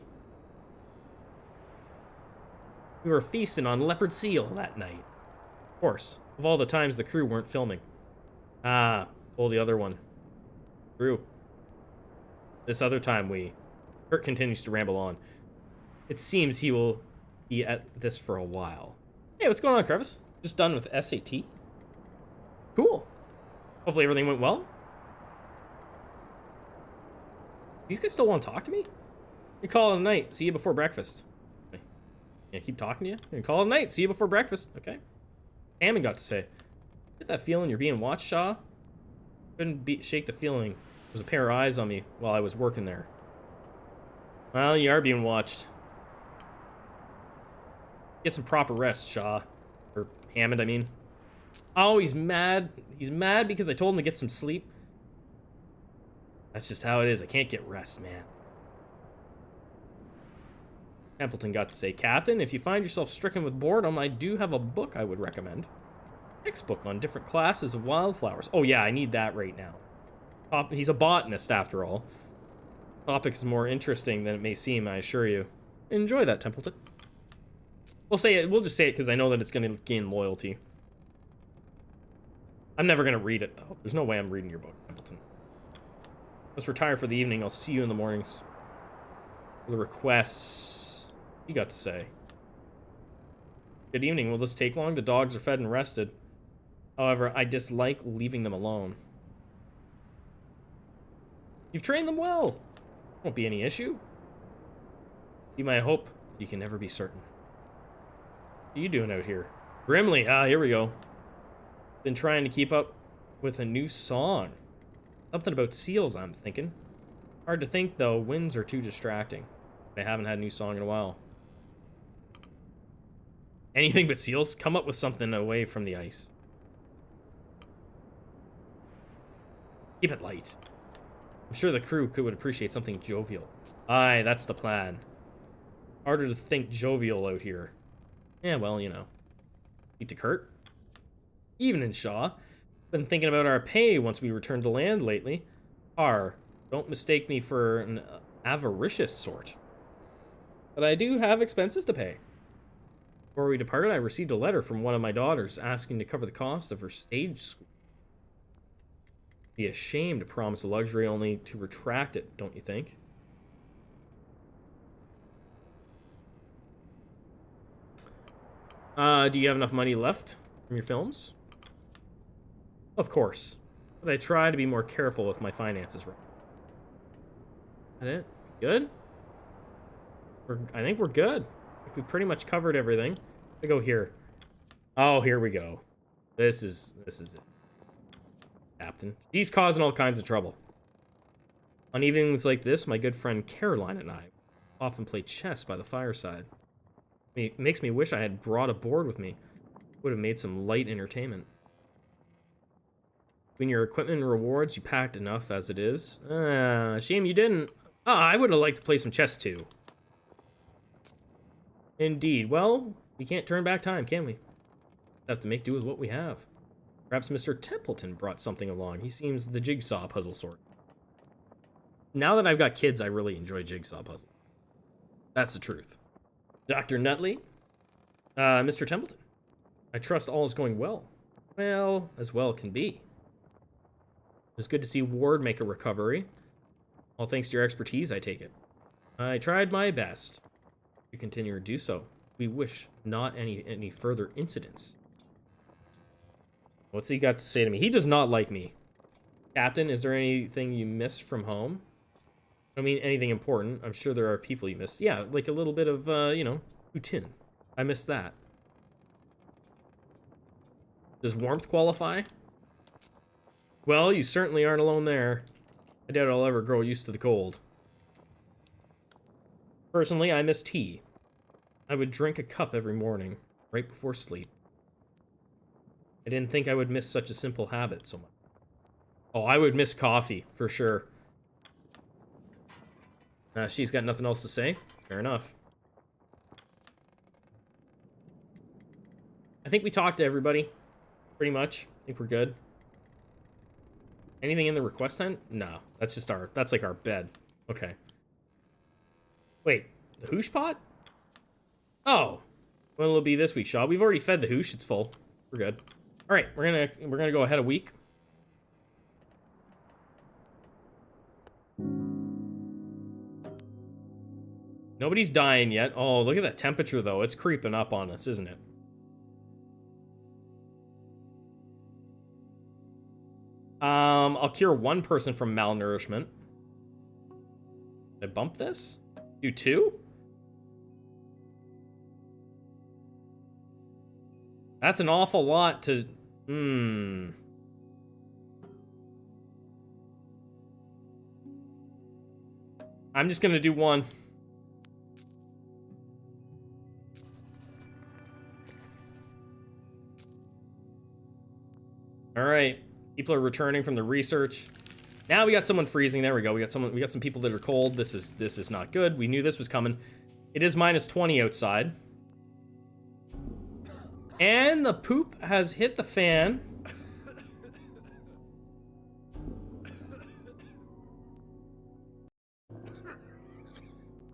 We were feasting on leopard seal that night. Of course, of all the times the crew weren't filming. Ah, pull the other one. True. This other time Kurt continues to ramble on. It seems he will be at this for a while. Hey, what's going on, Crevice? Just done with SAT? Cool. Hopefully everything went well. These guys still want to talk to me? You call it a night. See you before breakfast. Okay. Yeah, keep talking to you. You call it a night. See you before breakfast. Okay. Hammond got to say. Get that feeling you're being watched, Shaw? Couldn't shake the feeling. There was a pair of eyes on me while I was working there. Well, you are being watched. Get some proper rest, Shaw. Or Hammond, I mean. Oh, he's mad. He's mad because I told him to get some sleep. That's just how it is. I can't get rest, man. Templeton got to say, Captain, if you find yourself stricken with boredom, I do have a book I would recommend. Textbook on different classes of wildflowers. Oh yeah, I need that right now. He's a botanist after all. Topic is more interesting than it may seem, I assure you. Enjoy that, Templeton. We'll say it. We'll just say it because I know that it's going to gain loyalty. I'm never going to read it though. There's no way I'm reading your book, Templeton. Let's retire for the evening. I'll see you in the mornings. The requests you got to say. Good evening. Will this take long? The dogs are fed and rested. However, I dislike leaving them alone. You've trained them well. Won't be any issue. Be my hope. You can never be certain. What are you doing out here? Grimly. Ah, here we go. Been trying to keep up with a new song. Something about seals, I'm thinking. Hard to think, though. Winds are too distracting. They haven't had a new song in a while. Anything but seals? Come up with something away from the ice. Keep it light. I'm sure the crew would appreciate something jovial. Aye, that's the plan. Harder to think jovial out here. Yeah, well, you know. Speak to Kurt. Evening, Shaw. Been thinking about our pay once we return to land lately. Don't mistake me for an avaricious sort. But I do have expenses to pay. Before we departed, I received a letter from one of my daughters asking to cover the cost of her stage school. Be a shame to promise a luxury only to retract it, don't you think? Do you have enough money left from your films? Of course, but I try to be more careful with my finances. Right? That it? Good? I think we're good. We pretty much covered everything. I go here. Oh, here we go. This is it. Captain. She's causing all kinds of trouble. On evenings like this, my good friend Caroline and I often play chess by the fireside. It makes me wish I had brought a board with me. Would have made some light entertainment. Between your equipment and rewards, you packed enough as it is. Shame you didn't. I would have liked to play some chess too. Indeed. Well, we can't turn back time, can we? Have to make do with what we have. Perhaps Mr. Templeton brought something along. He seems the jigsaw puzzle sort. Now that I've got kids, I really enjoy jigsaw puzzles. That's the truth. Dr. Nutley? Mr. Templeton? I trust all is going well. Well, as well can be. It was good to see Ward make a recovery. All thanks to your expertise, I take it. I tried my best. You continue to do so. We wish not any further incidents. What's he got to say to me? He does not like me. Captain, is there anything you missed from home? I don't mean anything important. I'm sure there are people you missed. Yeah, like a little bit of, you know, poutine. I missed that. Does warmth qualify? Well, you certainly aren't alone there. I doubt I'll ever grow used to the cold. Personally, I miss tea. I would drink a cup every morning, right before sleep. I didn't think I would miss such a simple habit so much. Oh, I would miss coffee, for sure. She's got nothing else to say. Fair enough. I think we talked to everybody, pretty much. I think we're good. Anything in the request tent? No, that's just that's like our bed. Okay. Wait, the hoosh pot? Oh, well, it'll be this week, Shaw. We've already fed the hoosh. It's full. We're good. All right, we're gonna go ahead a week. Nobody's dying yet. Oh, look at that temperature, though. It's creeping up on us, isn't it? I'll cure one person from malnourishment. Did I bump this? Do 2? That's an awful lot to... I'm just gonna do 1. All right. People are returning from the research. Now we got someone freezing. There we go. We got some people that are cold. This is not good. We knew this was coming. It is -20 outside. And the poop has hit the fan.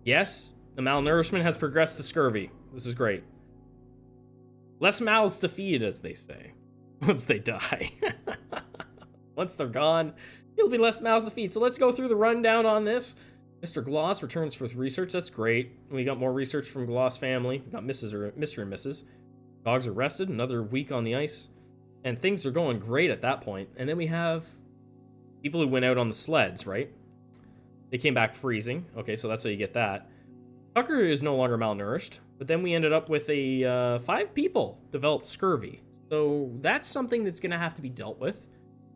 Yes, the malnourishment has progressed to scurvy. This is great. Less mouths to feed, as they say. Once they die. Once they're gone, it'll be less mouths to feed. So let's go through the rundown on this. Mr. Gloss returns with research. That's great. We got more research from Gloss family. We got Mr. and Mrs. Dogs are rested. Another week on the ice. And things are going great at that point. And then we have people who went out on the sleds, right? They came back freezing. Okay, so that's how you get that. Tucker is no longer malnourished. But then we ended up with 5 people developed scurvy. So that's something that's going to have to be dealt with,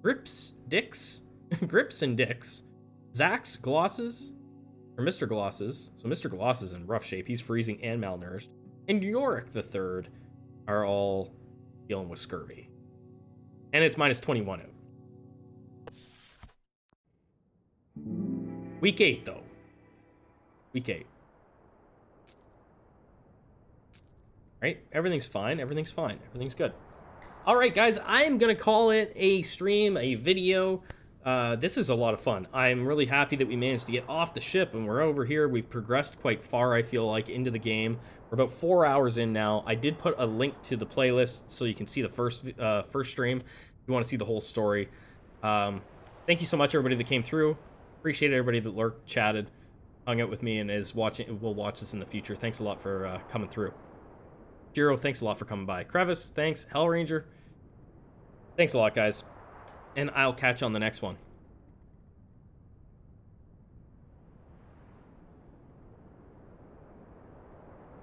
Grips, Dicks, Grips and Dicks, Zach's Glosses, or Mr. Glosses. So Mr. Gloss is in rough shape. He's freezing and malnourished. And Yorick the Third are all dealing with scurvy. And it's minus 21 out. Week 8, though. Week 8. Right? Everything's fine. Everything's fine. Everything's good. All right, guys. I am going to call it a stream, a video. This is a lot of fun. I'm really happy that we managed to get off the ship and we're over here. We've progressed quite far, I feel like, into the game. We're about 4 hours in now. I did put a link to the playlist so you can see the first stream if you want to see the whole story. Thank you so much, everybody that came through. Appreciate everybody that lurked, chatted, hung out with me, and is watching. Will watch this in the future. Thanks a lot for coming through. Jiro, thanks a lot for coming by. Crevice, thanks. Hell Ranger, thanks a lot, guys. And I'll catch you on the next one.